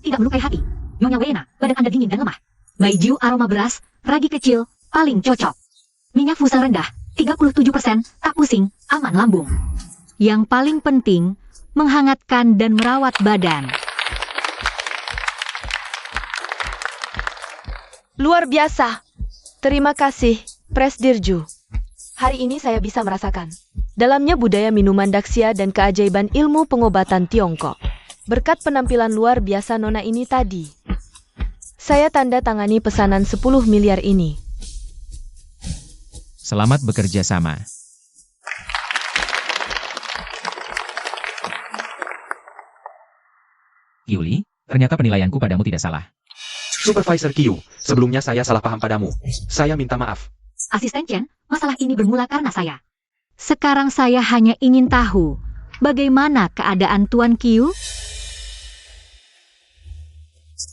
Tidak melukai hati. Nyonya Wena, badan Anda dingin dan lemah. Baiju aroma beras, ragi kecil, paling cocok. Minyak fusel rendah, 37%, tak pusing, aman lambung. Yang paling penting, menghangatkan dan merawat badan. Luar biasa. Terima kasih, Presdirju. Hari ini saya bisa merasakan dalamnya budaya minuman Daxia dan keajaiban ilmu pengobatan Tiongkok. Berkat penampilan luar biasa Nona ini tadi, saya tanda tangani pesanan 10 miliar ini. Selamat bekerja sama. Yuli, ternyata penilaianku padamu tidak salah. Supervisor Q, sebelumnya saya salah paham padamu. Saya minta maaf. Asisten Chen, masalah ini bermula karena saya. Sekarang saya hanya ingin tahu, bagaimana keadaan Tuan Q?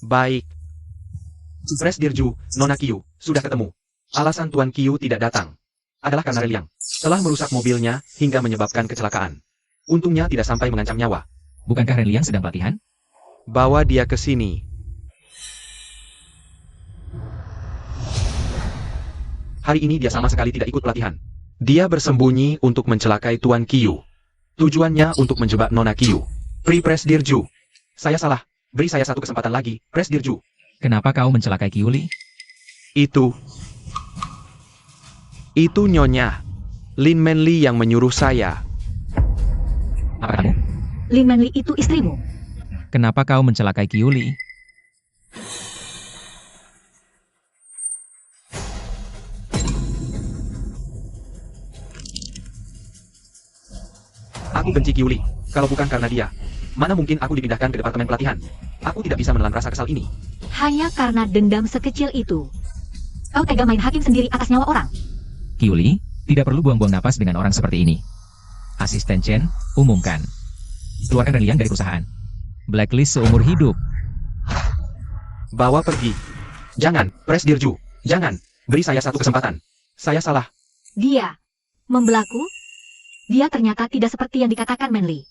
Baik. Presdirju, Nona Q, sudah ketemu. Alasan Tuan Q tidak datang adalah karena Reliang telah merusak mobilnya hingga menyebabkan kecelakaan. Untungnya tidak sampai mengancam nyawa. Bukankah Renliang sedang pelatihan? Bawa dia ke sini. Hari ini dia sama sekali tidak ikut pelatihan. Dia bersembunyi untuk mencelakai Tuan Q. Tujuannya untuk menjebak Nona Q. Presdirju. Saya salah. Beri saya satu kesempatan lagi, Presdirju. Kenapa kau mencelakai Yuli? Itu Nyonya Lin Manly yang menyuruh saya. Apa kamu? Lin Manly itu istrimu. Kenapa kau mencelakai Yuli? Aku benci Yuli. Kalau bukan karena dia, mana mungkin aku dipindahkan ke departemen pelatihan. Aku tidak bisa menelan rasa kesal ini. Hanya karena dendam sekecil itu. Kau tega main hakim sendiri atas nyawa orang. Yuli, tidak perlu buang-buang napas dengan orang seperti ini. Asisten Chen, umumkan. Keluarkan Renliang dari perusahaan. Blacklist seumur hidup. Bawa pergi. Jangan, Presdirju. Jangan. Beri saya satu kesempatan. Saya salah. Dia membelaku? Dia ternyata tidak seperti yang dikatakan Manly.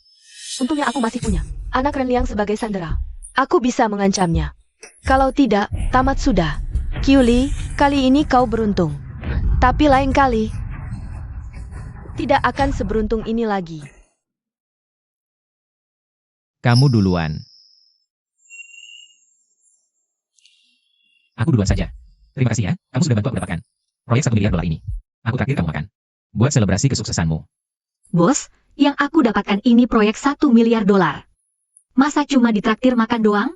Untungnya aku masih punya anak Renliang sebagai sandera. Aku bisa mengancamnya. Kalau tidak, tamat sudah. Yuli, kali ini kau beruntung. Tapi lain kali, tidak akan seberuntung ini lagi. Kamu duluan. Aku duluan saja. Terima kasih ya, kamu sudah bantu aku dapatkan proyek $1 miliar ini. Aku traktir kamu makan. Buat selebrasi kesuksesanmu. Bos, yang aku dapatkan ini proyek $1 miliar. Masa cuma ditraktir makan doang?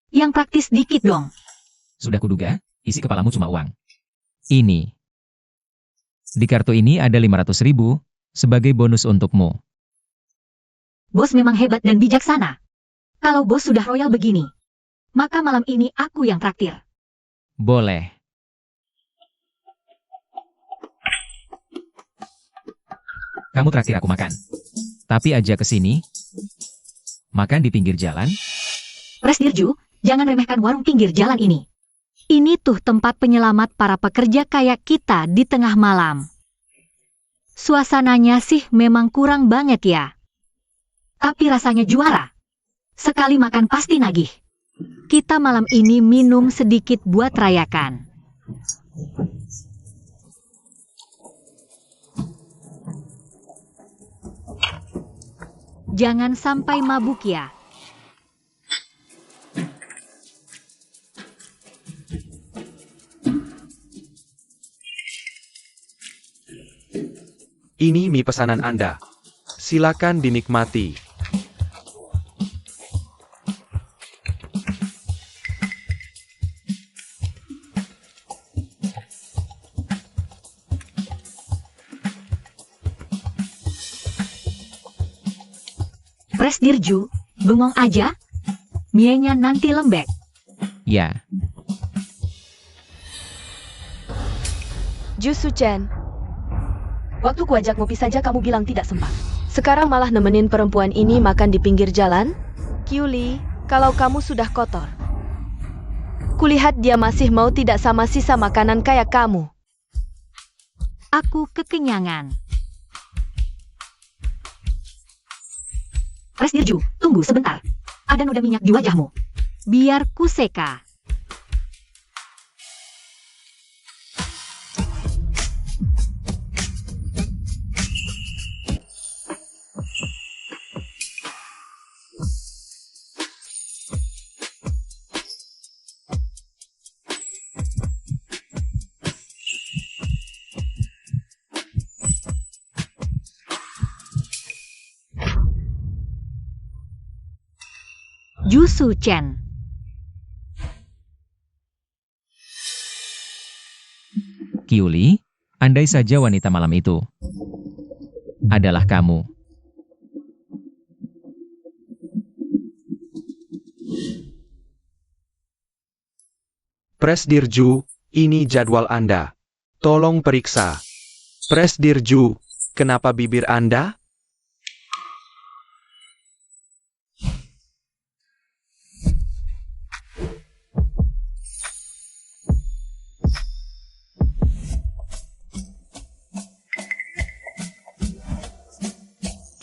Yang praktis dikit dong. Sudah kuduga, isi kepalamu cuma uang. Ini. Di kartu ini ada 500.000 sebagai bonus untukmu. Bos memang hebat dan bijaksana. Kalau bos sudah royal begini, maka malam ini aku yang traktir. Boleh. Kamu traktir aku makan. Tapi ajak ke sini. Makan di pinggir jalan. Presdirju, jangan remehkan warung pinggir jalan ini. Ini tuh tempat penyelamat para pekerja kayak kita di tengah malam. Suasananya sih memang kurang banget ya. Tapi rasanya juara. Sekali makan pasti nagih. Kita malam ini minum sedikit buat rayakan. Jangan sampai mabuk ya. Ini mie pesanan Anda. Silakan dinikmati. Presdirju, bengong aja. Mienya nanti lembek. Ya, Jusu Chen. Waktu kuajak ngopi saja kamu bilang tidak sempat. Sekarang malah nemenin perempuan ini makan di pinggir jalan? Kyuli, kalau kamu sudah kotor. Kulihat dia masih mau tidak sama sisa makanan kayak kamu. Aku kekenyangan. Presdirju, tunggu sebentar. Ada noda minyak di wajahmu. Biar ku seka. Jusu Chen. Kyuli, andai saja wanita malam itu adalah kamu. Presdirju, ini jadwal Anda. Tolong periksa. Presdirju, kenapa bibir Anda?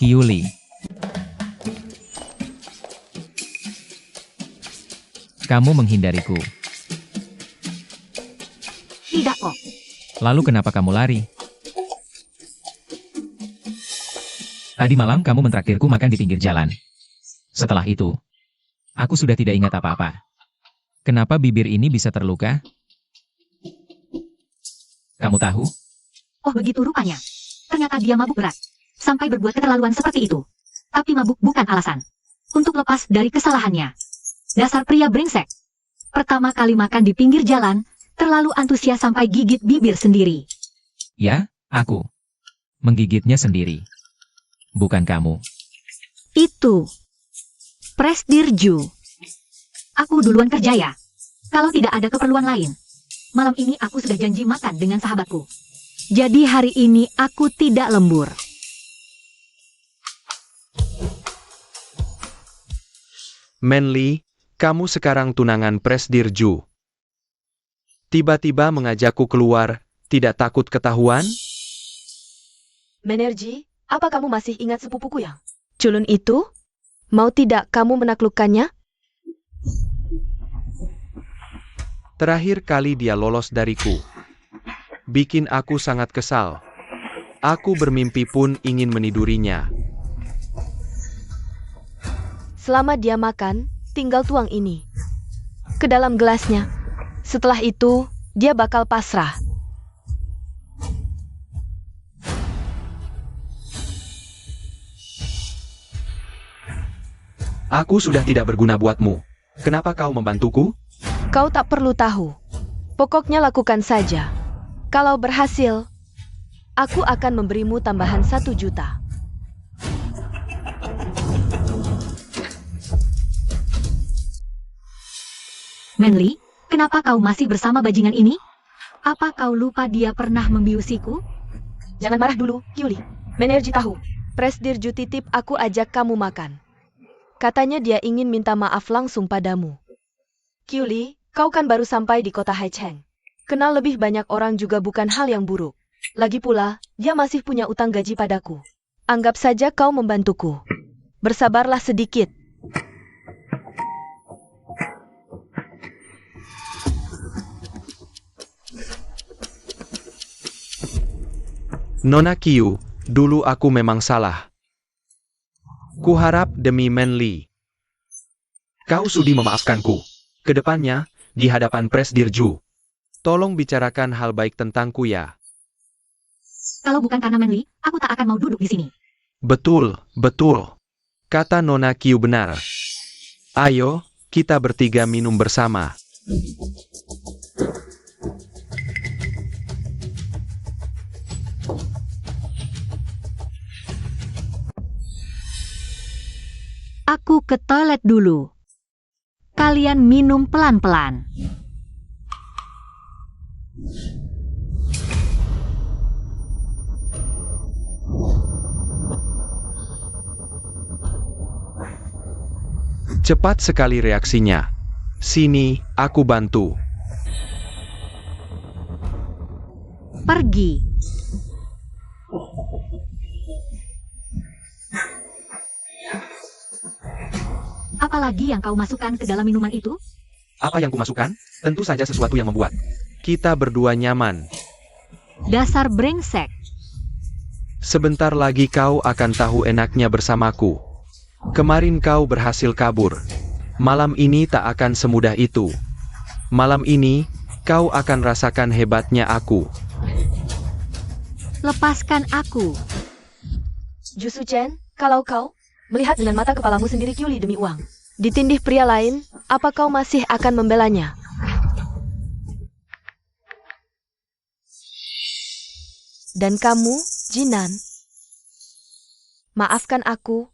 Kyuli. Kamu menghindariku. Tidak kok. Lalu kenapa kamu lari? Tadi malam kamu mentraktirku makan di pinggir jalan. Setelah itu, aku sudah tidak ingat apa-apa. Kenapa bibir ini bisa terluka? Kamu tahu? Oh begitu rupanya. Ternyata dia mabuk berat. Sampai berbuat keterlaluan seperti itu. Tapi mabuk bukan alasan. Untuk lepas dari kesalahannya. Dasar pria brengsek. Pertama kali makan di pinggir jalan, terlalu antusias sampai gigit bibir sendiri. Ya, aku. Menggigitnya sendiri. Bukan kamu. Itu. Presdirju. Aku duluan kerja ya. Kalau tidak ada keperluan lain. Malam ini aku sudah janji makan dengan sahabatku. Jadi hari ini aku tidak lembur. Manly, kamu sekarang tunangan Presdirju. Tiba-tiba mengajakku keluar, tidak takut ketahuan? Menerji, apa kamu masih ingat sepupuku yang culun itu? Mau tidak kamu menaklukkannya? Terakhir kali dia lolos dariku. Bikin aku sangat kesal. Aku bermimpi pun ingin menidurinya. Selama dia makan, tinggal tuang ini ke dalam gelasnya. Setelah itu, dia bakal pasrah. Aku sudah tidak berguna buatmu. Kenapa kau membantuku? Kau tak perlu tahu. Pokoknya lakukan saja. Kalau berhasil, aku akan memberimu tambahan 1 juta. Manly, kenapa kau masih bersama bajingan ini? Apa kau lupa dia pernah membiusiku? Jangan marah dulu, Kyuli. Menerji tahu. Presdirju titip aku ajak kamu makan. Katanya dia ingin minta maaf langsung padamu. Kyuli, kau kan baru sampai di kota Haicheng. Kenal lebih banyak orang juga bukan hal yang buruk. Lagi pula, dia masih punya utang gaji padaku. Anggap saja kau membantuku. Bersabarlah sedikit. Nona Qiu, dulu aku memang salah. Kuharap demi Manly, kau sudi memaafkanku. Kedepannya, di hadapan Presdirju, tolong bicarakan hal baik tentangku ya. Kalau bukan karena Manly, aku tak akan mau duduk di sini. Betul, betul. Kata Nona Qiu benar. Ayo, kita bertiga minum bersama. Aku ke toilet dulu. Kalian minum pelan-pelan. Cepat sekali reaksinya. Sini, aku bantu. Pergi. Apalagi yang kau masukkan ke dalam minuman itu? Apa yang kumasukkan? Tentu saja sesuatu yang membuat kita berdua nyaman. Dasar brengsek. Sebentar lagi kau akan tahu enaknya bersamaku. Kemarin kau berhasil kabur. Malam ini tak akan semudah itu. Malam ini, kau akan rasakan hebatnya aku. Lepaskan aku. Jusu Chen, kalau kau melihat dengan mata kepalamu sendiri Kyuli demi uang ditindih pria lain, apa kau masih akan membelanya? Dan kamu, Jinan, maafkan aku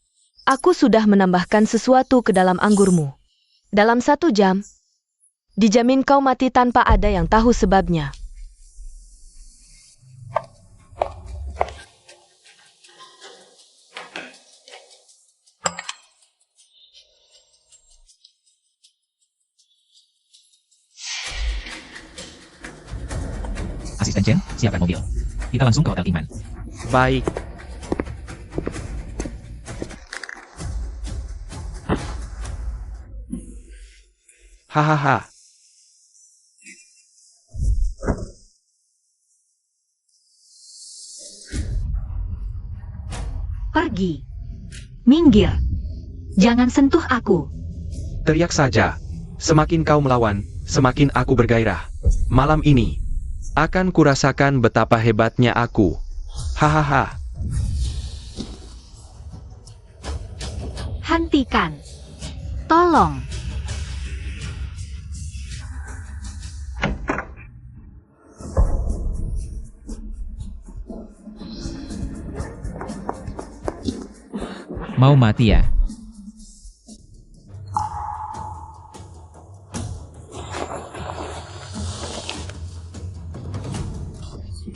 sudah menambahkan sesuatu ke dalam anggurmu. Dalam 1 jam, dijamin kau mati tanpa ada yang tahu sebabnya. Asisten Chen, siapkan mobil. Kita langsung ke Hotel Kingman. Baik. Hahaha. Pergi. Minggir. Jangan sentuh aku. Teriak saja. Semakin kau melawan, semakin aku bergairah. Malam ini, akan kurasakan betapa hebatnya aku. Hahaha. Hentikan. Tolong. Mau mati ya?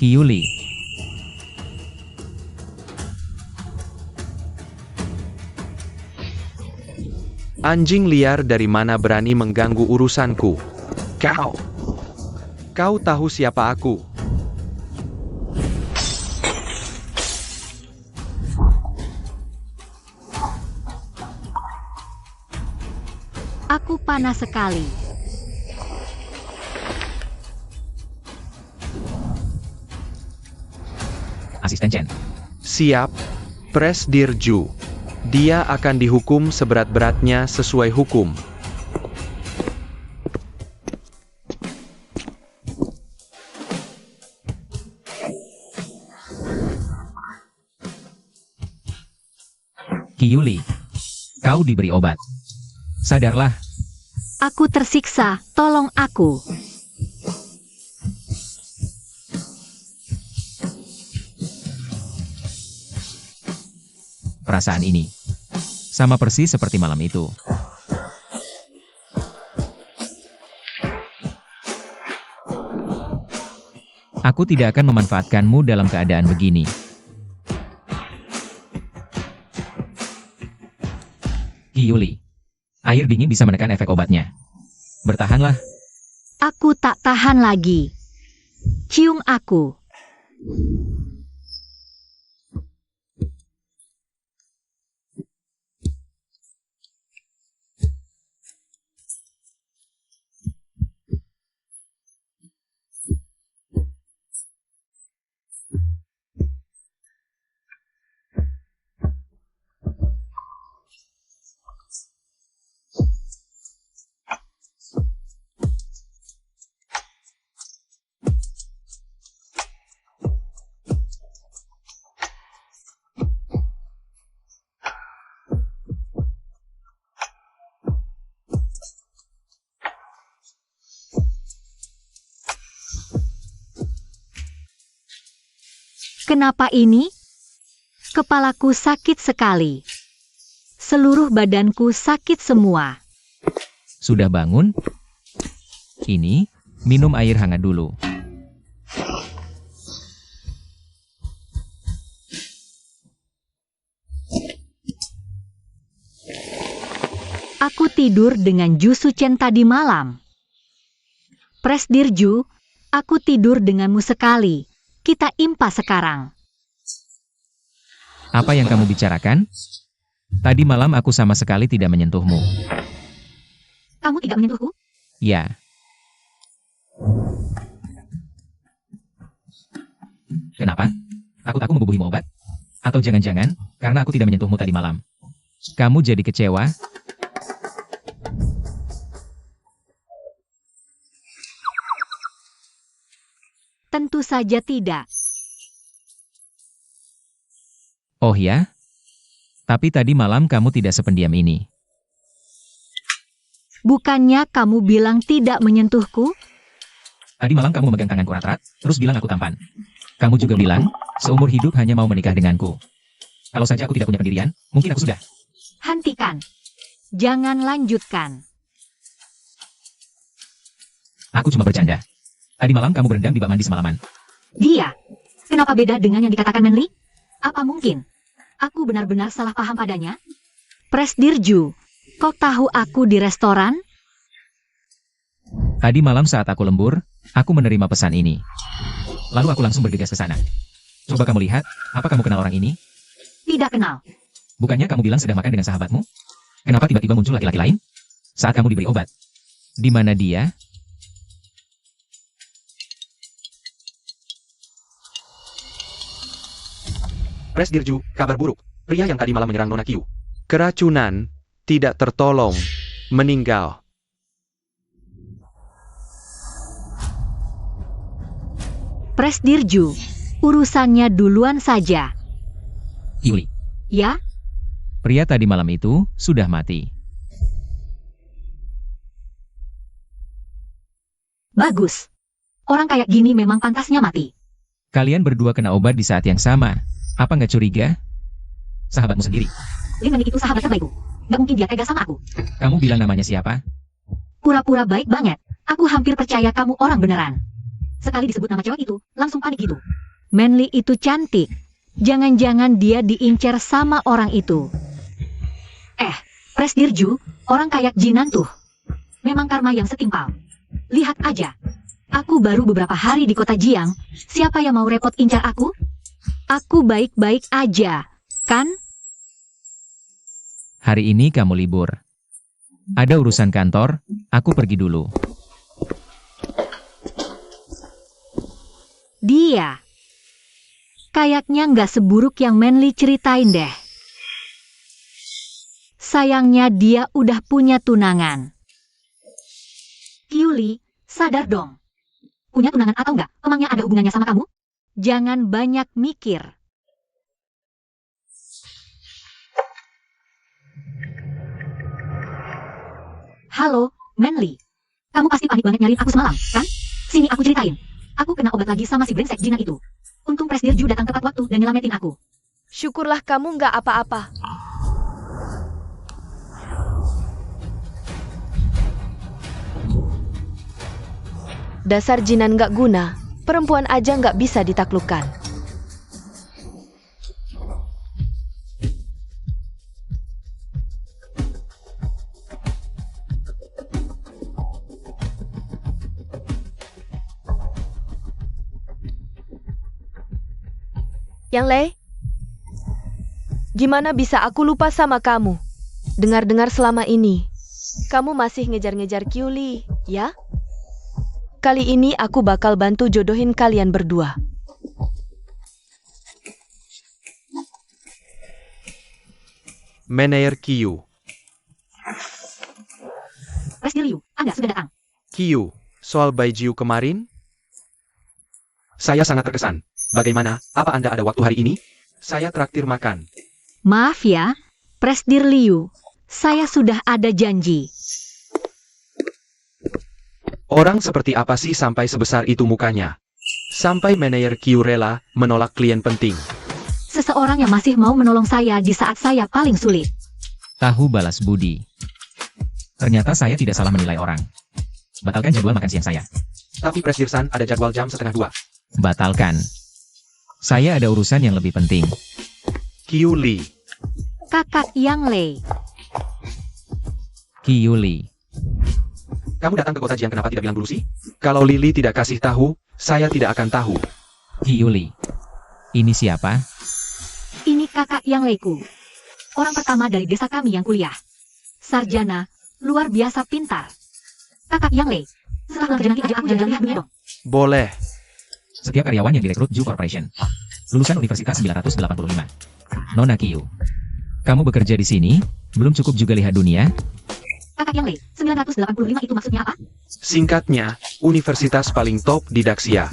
Kyuli. Anjing liar dari mana berani mengganggu urusanku? Kau. Kau tahu siapa aku? Aku panas sekali. Asisten Chen. Siap, Presdirju. Dia akan dihukum seberat-beratnya sesuai hukum. Kyuli. Kau diberi obat. Sadarlah. Aku tersiksa, tolong aku. Perasaan ini sama persis seperti malam itu. Aku tidak akan memanfaatkanmu dalam keadaan begini. Kyuli, air dingin bisa menekan efek obatnya. Bertahanlah. Aku tak tahan lagi. Cium aku. Kenapa ini? Kepalaku sakit sekali. Seluruh badanku sakit semua. Sudah bangun? Ini, minum air hangat dulu. Aku tidur dengan Jusuchen tadi malam. Presdirju, aku tidur denganmu sekali. Kita impas sekarang. Apa yang kamu bicarakan? Tadi malam aku sama sekali tidak menyentuhmu. Kamu tidak menyentuhku? Ya. Kenapa? Takut aku membubuhimu obat? Atau jangan-jangan, karena aku tidak menyentuhmu tadi malam. Kamu jadi kecewa? Tentu saja tidak. Oh ya? Tapi tadi malam kamu tidak sependiam ini. Bukannya kamu bilang tidak menyentuhku? Tadi malam kamu memegang tanganku erat-erat, terus bilang aku tampan. Kamu juga bilang, seumur hidup hanya mau menikah denganku. Kalau saja aku tidak punya pendirian, mungkin aku sudah. Hentikan. Jangan lanjutkan. Aku cuma bercanda. Tadi malam kamu berendam di bak mandi semalaman. Dia. Kenapa beda dengan yang dikatakan Manly? Apa mungkin? Aku benar-benar salah paham padanya? Presdirju, kau tahu aku di restoran? Tadi malam saat aku lembur, aku menerima pesan ini. Lalu aku langsung bergegas ke sana. Coba kamu lihat, apa kamu kenal orang ini? Tidak kenal. Bukannya kamu bilang sedang makan dengan sahabatmu? Kenapa tiba-tiba muncul laki-laki lain? Saat kamu diberi obat. Di mana dia? Presdirju, kabar buruk. Pria yang tadi malam menyerang Nona Kyu. Keracunan, tidak tertolong, meninggal. Presdirju, urusannya duluan saja. Kyuli, Ya? pria tadi malam itu sudah mati. Bagus. Orang kayak gini memang pantasnya mati. Kalian berdua kena obat di saat yang sama. Apa nggak curiga? Sahabatmu sendiri. Limani itu sahabat terbaikku. Gak mungkin dia tega sama aku. Kamu bilang namanya siapa? Pura-pura baik banget. Aku hampir percaya kamu orang beneran. Sekali disebut nama cewek itu, langsung panik gitu. Manly itu cantik. Jangan-jangan dia diincar sama orang itu. Presdirju, orang kayak Jinan tuh. Memang karma yang setimpal. Lihat aja. Aku baru beberapa hari di kota Jiang. Siapa yang mau repot incar aku? Aku baik-baik aja, kan? Hari ini kamu libur. Ada urusan kantor, aku pergi dulu. Dia. Kayaknya nggak seburuk yang Manly ceritain deh. Sayangnya dia udah punya tunangan. Kyuli, sadar dong. Punya tunangan atau nggak, emangnya ada hubungannya sama kamu? Jangan banyak mikir. Halo, Manly. Kamu pasti panik banget nyariin aku semalam, kan? Sini aku ceritain. Aku kena obat lagi sama si brengsek Jinan itu. Untung Presdirju datang tepat waktu dan nyelamatin aku. Syukurlah kamu nggak apa-apa. Dasar Jinan nggak guna. Perempuan aja nggak bisa ditaklukkan. Yang Lei, gimana bisa aku lupa sama kamu? Dengar-dengar selama ini, kamu masih ngejar-ngejar Kyuli, ya? Kali ini aku bakal bantu jodohin kalian berdua. Meneer Kiyu. Presdir Liu, Anda sudah datang. Kiyu, soal Baijiu kemarin? Saya sangat terkesan. Bagaimana, apa Anda ada waktu hari ini? Saya traktir makan. Maaf ya, Presdir Liu. Saya sudah ada janji. Orang seperti apa sih sampai sebesar itu mukanya? Sampai Meneer Kiyu rela menolak klien penting. Seseorang yang masih mau menolong saya di saat saya paling sulit. Tahu balas budi. Ternyata saya tidak salah menilai orang. Batalkan jadwal makan siang saya. Tapi Presdir San ada jadwal jam 1:30. Batalkan. Saya ada urusan yang lebih penting. Kiyu Lee. Kakak Yang Lei. Kyuli. Kamu datang ke kota Jiang kenapa tidak bilang dulu sih? Kalau Lily tidak kasih tahu, saya tidak akan tahu. Kyuli. Ini siapa? Ini kakak Yang Leiku. Orang pertama dari desa kami yang kuliah. Sarjana, luar biasa pintar. Kakak Yang Lei, setelah kerja nanti ajak aku jalan-jalan dulu dong. Boleh. Setiap karyawan yang direkrut Ju Corporation. Lulusan Universitas 985. Nona Kyu. Kamu bekerja di sini? Belum cukup juga lihat dunia? Kakak Yang Lei, 985 itu maksudnya apa? Singkatnya, universitas paling top di Daxia.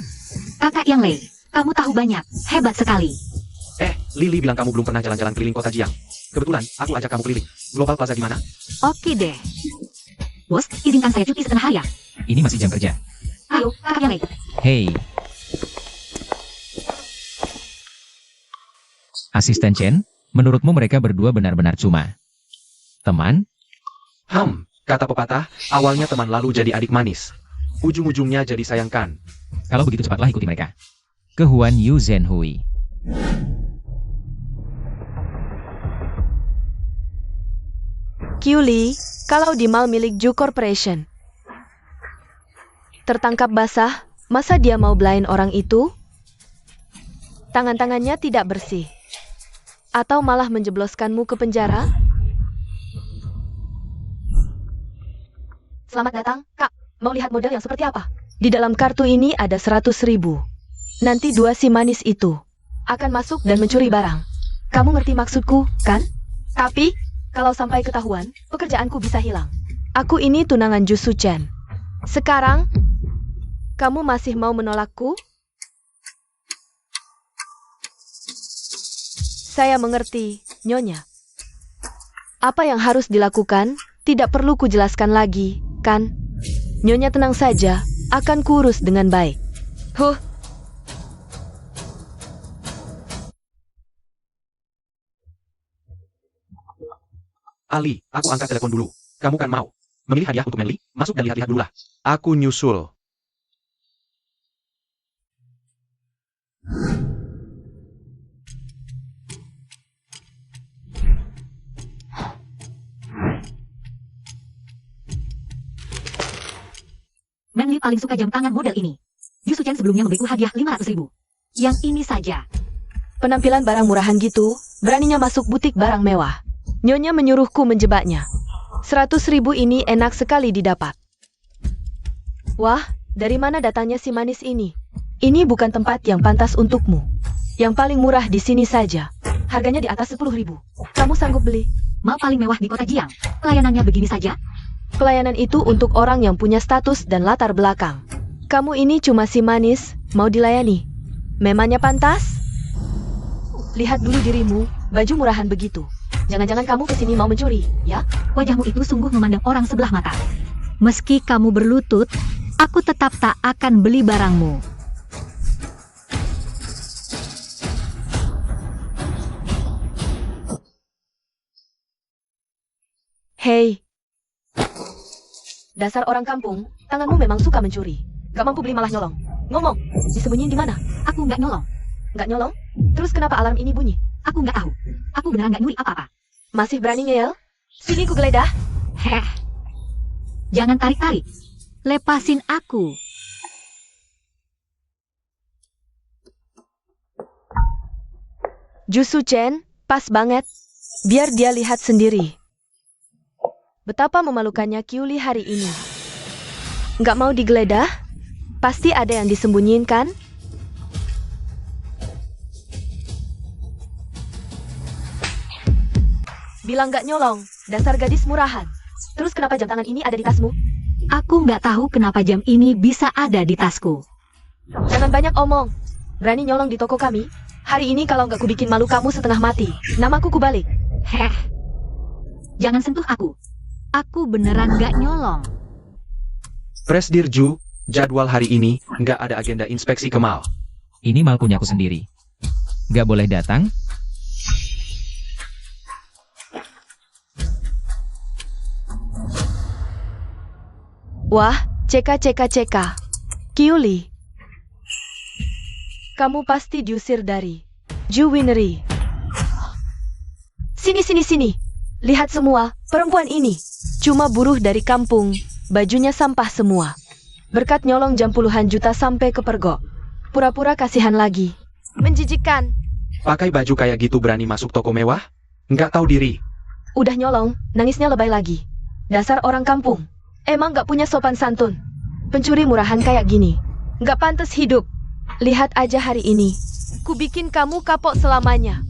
Kakak Yang Lei, kamu tahu banyak. Hebat sekali. Lily bilang kamu belum pernah jalan-jalan keliling kota Jiang. Kebetulan, aku ajak kamu keliling. Global Plaza gimana? Oke deh. Bos, izinkan saya cuti setengah hari ya. Ini masih jam kerja. Ayo, Kakak Yang Lei. Hei. Asisten Chen, menurutmu mereka berdua benar-benar cuma teman? Kata pepatah, awalnya teman lalu jadi adik manis. Ujung-ujungnya jadi sayangkan. Kalau begitu cepatlah ikuti mereka. Ke Huan Yu Zhenhui. Kyuli, kalau di mall milik Ju Corporation. Tertangkap basah, masa dia mau belain orang itu? Tangan-tangannya tidak bersih. Atau malah menjebloskanmu ke penjara? Selamat datang, Kak. Mau lihat model yang seperti apa? Di dalam kartu ini ada 100.000. Nanti dua si manis itu akan masuk dan mencuri barang. Kamu ngerti maksudku, kan? Tapi, kalau sampai ketahuan, pekerjaanku bisa hilang. Aku ini tunangan Ju Suchen. Sekarang, kamu masih mau menolakku? Saya mengerti, Nyonya. Apa yang harus dilakukan, tidak perlu kujelaskan lagi, kan? Nyonya tenang saja, akan kurus dengan baik. Ali, aku angkat telepon dulu. Kamu kan mau memilih hadiah untuk Manly? Masuk dan lihat-lihat dulu lah. Aku nyusul. Manly paling suka jam tangan model ini. Ju Suchen sebelumnya memberiku hadiah 500.000. Yang ini saja. Penampilan barang murahan gitu, beraninya masuk butik barang mewah. Nyonya menyuruhku menjebaknya. 100.000 ini enak sekali didapat. Wah, dari mana datangnya si manis ini? Ini bukan tempat yang pantas untukmu. Yang paling murah di sini saja. Harganya di atas 10.000. Kamu sanggup beli? Mal paling mewah di kota Jiang. Pelayanannya begini saja. Pelayanan itu untuk orang yang punya status dan latar belakang. Kamu ini cuma si manis, mau dilayani. Memangnya pantas? Lihat dulu dirimu, baju murahan begitu. Jangan-jangan kamu kesini mau mencuri, ya? Wajahmu itu sungguh memandang orang sebelah mata. Meski kamu berlutut, aku tetap tak akan beli barangmu. Hei. Dasar orang kampung, tanganmu memang suka mencuri. Gak mampu beli malah nyolong. Ngomong, disembunyiin di mana? Aku nggak nyolong. Nggak nyolong? Terus kenapa alarm ini bunyi? Aku nggak tahu. Aku beneran nggak nyuri apa-apa. Masih berani ngeyel? Sini ku geledah. Heh. Jangan tarik-tarik. Lepasin aku. Jusu Chen, pas banget. Biar dia lihat sendiri. Betapa memalukannya Kyuli hari ini. Nggak mau digeledah? Pasti ada yang disembunyiin kan? Bilang nggak nyolong, dasar gadis murahan. Terus kenapa jam tangan ini ada di tasmu? Aku nggak tahu kenapa jam ini bisa ada di tasku. Jangan banyak omong. Berani nyolong di toko kami? Hari ini kalau nggak kubikin malu kamu setengah mati, namaku kubalik. Heh. Jangan sentuh aku. Aku beneran nggak nyolong. Presdir Ju, jadwal hari ini nggak ada agenda inspeksi ke mal. Ini mal punyaku sendiri. Gak boleh datang? Wah, CK. Kyuli. Kamu pasti diusir dari Ju Winery. Sini. Lihat semua, perempuan ini. Cuma buruh dari kampung, bajunya sampah semua. Berkat nyolong jam puluhan juta sampai ke pergok. Pura-pura kasihan lagi. Menjijikkan. Pakai baju kayak gitu berani masuk toko mewah? Nggak tahu diri. Udah nyolong, nangisnya lebay lagi. Dasar orang kampung. Emang gak punya sopan santun. Pencuri murahan kayak gini. Gak pantas hidup. Lihat aja hari ini. Ku bikin kamu kapok selamanya.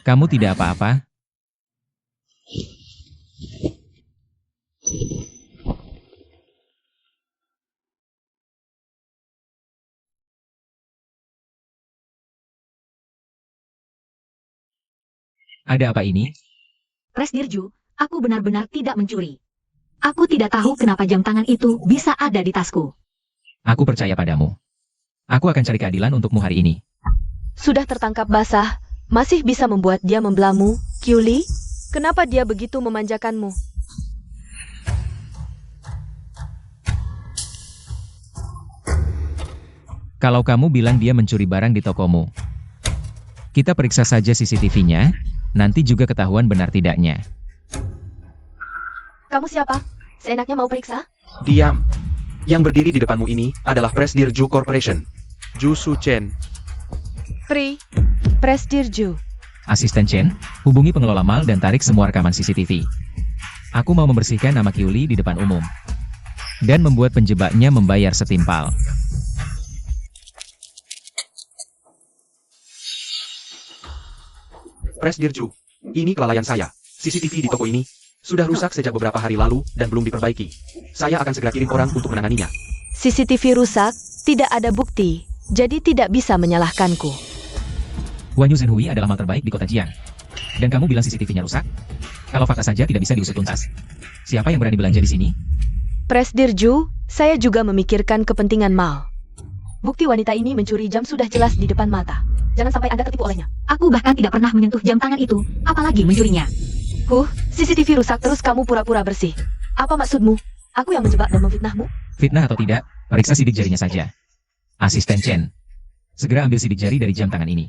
Kamu tidak apa-apa? Ada apa ini? Presdir Ju, aku benar-benar tidak mencuri. Aku tidak tahu kenapa jam tangan itu bisa ada di tasku. Aku percaya padamu. Aku akan cari keadilan untukmu hari ini. Sudah tertangkap basah, masih bisa membuat dia membelamu, Kyuli? Kenapa dia begitu memanjakanmu? Kalau kamu bilang dia mencuri barang di tokomu, kita periksa saja CCTV-nya, nanti juga ketahuan benar tidaknya. Kamu siapa? Seenaknya mau periksa? Diam. Yang berdiri di depanmu ini adalah Presdir Ju Corporation. Jusu Chen. Presdir Ju. Asisten Chen, hubungi pengelola mal dan tarik semua rekaman CCTV. Aku mau membersihkan nama Kyuli di depan umum. Dan membuat penjebaknya membayar setimpal. Presdir Ju, ini kelalaian saya. CCTV di toko ini sudah rusak sejak beberapa hari lalu dan belum diperbaiki. Saya akan segera kirim orang untuk menanganinya. CCTV rusak, tidak ada bukti, jadi tidak bisa menyalahkanku. Wanyu Zhenhui adalah mal terbaik di kota Jiang. Dan kamu bilang CCTV-nya rusak? Kalau fakta saja tidak bisa diusut tuntas. Siapa yang berani belanja di sini? Presdir Ju, saya juga memikirkan kepentingan mal. Bukti wanita ini mencuri jam sudah jelas di depan mata. Jangan sampai Anda tertipu olehnya. Aku bahkan tidak pernah menyentuh jam tangan itu, apalagi mencurinya. CCTV rusak terus kamu pura-pura bersih. Apa maksudmu? Aku yang menjebak dan memfitnahmu? Fitnah atau tidak, periksa sidik jarinya saja. Asisten Chen, segera ambil sidik jari dari jam tangan ini.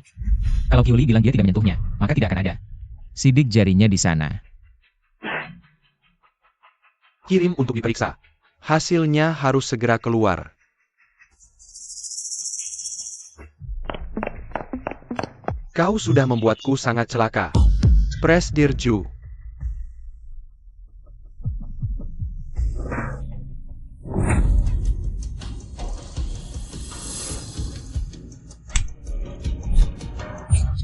Kalau Kyuli bilang dia tidak menyentuhnya, maka tidak akan ada. Sidik jarinya di sana. Kirim untuk diperiksa. Hasilnya harus segera keluar. Kau sudah membuatku sangat celaka. Presdir Ju.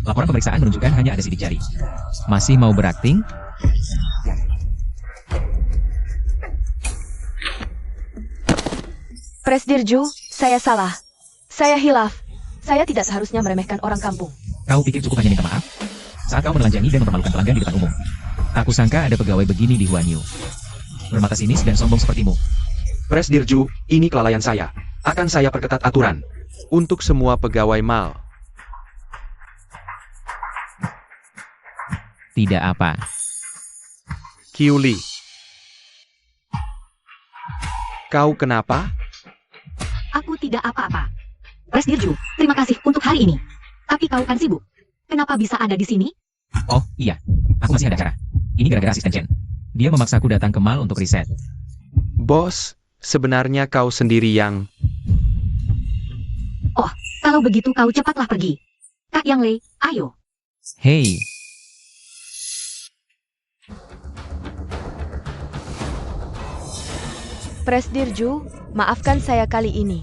Laporan pemeriksaan menunjukkan hanya ada sidik jari. Masih mau berakting? Presdir Ju, saya salah. Saya hilaf. Saya tidak seharusnya meremehkan orang kampung. Kau pikir cukup hanya minta maaf? Saat kau menelanjangi dan mempermalukan pelanggan di depan umum. Aku sangka ada pegawai begini di Huanyu. bermata sinis dan sombong sepertimu. Presdirju, ini kelalaian saya. Akan saya perketat aturan. Untuk semua pegawai mal. Tidak apa. Kiuli. Kau kenapa? Aku tidak apa-apa. Presdirju, terima kasih untuk hari ini. Tapi kau kan sibuk. Kenapa bisa ada di sini? Oh, iya. Aku masih ada acara. Ini gara-gara asisten Chen. Dia memaksaku datang ke mal untuk riset. Bos, sebenarnya kau sendiri yang... Oh, kalau begitu kau cepatlah pergi. Kak Yang Lei, ayo. Hei, Presdirju, maafkan saya kali ini.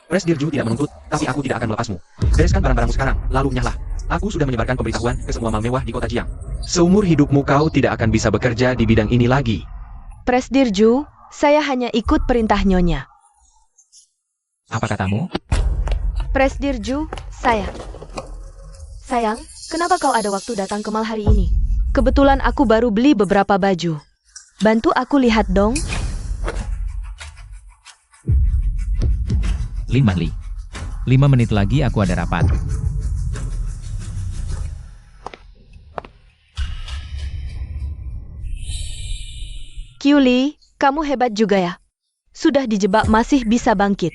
Presdirju tidak menuntut, tapi aku tidak akan melepasmu. Bereskan barang-barangmu sekarang, lalu nyahlah. Aku sudah menyebarkan pemberitahuan ke semua mal mewah di kota Jiang. Seumur hidupmu kau tidak akan bisa bekerja di bidang ini lagi. Presdirju, saya hanya ikut perintah Nyonya. apa katamu? Presdirju, saya. Sayang, kenapa kau ada waktu datang ke mal hari ini? Kebetulan aku baru beli beberapa baju. Bantu aku lihat dong. Lin Manli. 5 menit lagi aku ada rapat. Kiuli, kamu hebat juga ya. Sudah dijebak masih bisa bangkit.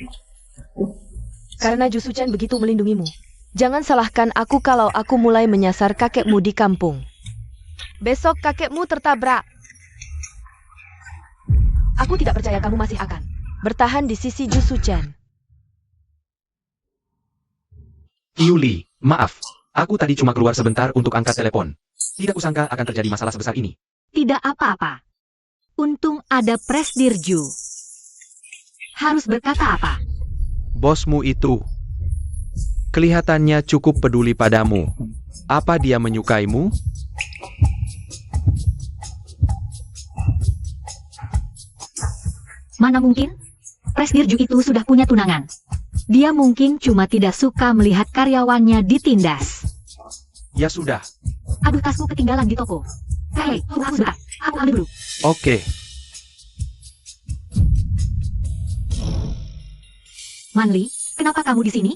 Karena Jusuchan begitu melindungimu. Jangan salahkan aku kalau aku mulai menyasar kakekmu di kampung. Besok kakekmu tertabrak. Aku tidak percaya kamu masih akan bertahan di sisi Jusuchan. Yuli, maaf. Aku tadi cuma keluar sebentar untuk angkat telepon. Tidak kusangka akan terjadi masalah sebesar ini. Tidak apa-apa. Untung ada Presdirju. Harus berkata apa? Bosmu itu kelihatannya cukup peduli padamu. Apa dia menyukaimu? Mana mungkin? Presdirju itu sudah punya tunangan. Dia mungkin cuma tidak suka melihat karyawannya ditindas. Ya sudah. Aduh, tasku ketinggalan di toko. Hei, tunggu aku sebentar. Aku ambil dulu. Oke. Manli, kenapa kamu di sini?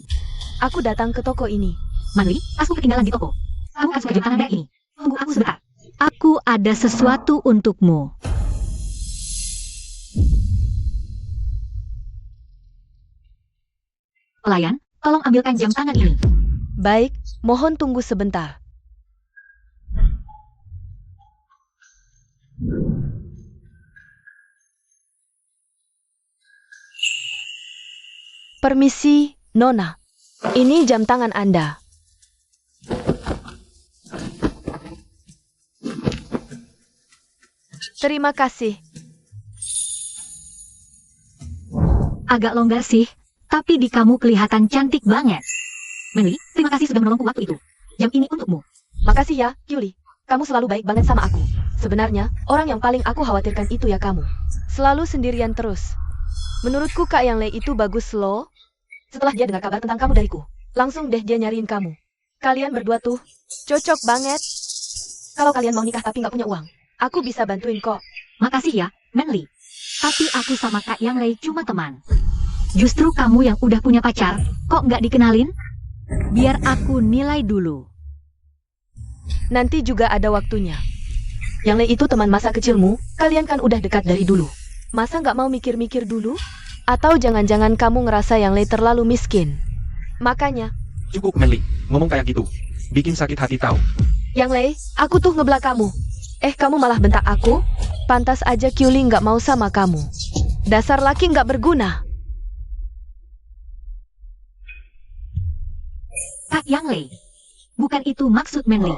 Aku datang ke toko ini. Manli, tasku ketinggalan di toko. Kamu harus jam tangan ini. Tunggu aku sebentar. Aku ada sesuatu untukmu. Pelayan, tolong ambilkan jam tangan ini. Baik, mohon tunggu sebentar. Permisi, Nona. Ini jam tangan Anda. Terima kasih. Agak longgar sih, tapi di kamu kelihatan cantik banget. Manli, terima kasih sudah menolongku waktu itu. Jam ini untukmu. Makasih ya, Yuli. Kamu selalu baik banget sama aku. Sebenarnya, orang yang paling aku khawatirkan itu ya kamu. Selalu sendirian terus. Menurutku Kak Yang Lei itu bagus loh. Setelah dia dengar kabar tentang kamu dariku, langsung deh dia nyariin kamu. Kalian berdua tuh cocok banget. Kalau kalian mau nikah tapi nggak punya uang, aku bisa bantuin kok. Makasih ya, Manli. Tapi aku sama Kak Yang Lei cuma teman. Justru kamu yang udah punya pacar, kok nggak dikenalin? Biar aku nilai dulu. Nanti juga ada waktunya. Yang Lei itu teman masa kecilmu, kalian kan udah dekat dari dulu. Masa nggak mau mikir-mikir dulu? Atau jangan-jangan kamu ngerasa Yang Lei terlalu miskin? Makanya, Cukup, Manli. Ngomong kayak gitu. Bikin sakit hati tahu. Yang Lei, aku tuh ngebelak kamu. Kamu malah bentak aku? Pantas aja Kyuli nggak mau sama kamu. Dasar laki nggak berguna. Kak Yang Lei, bukan itu maksud Manli.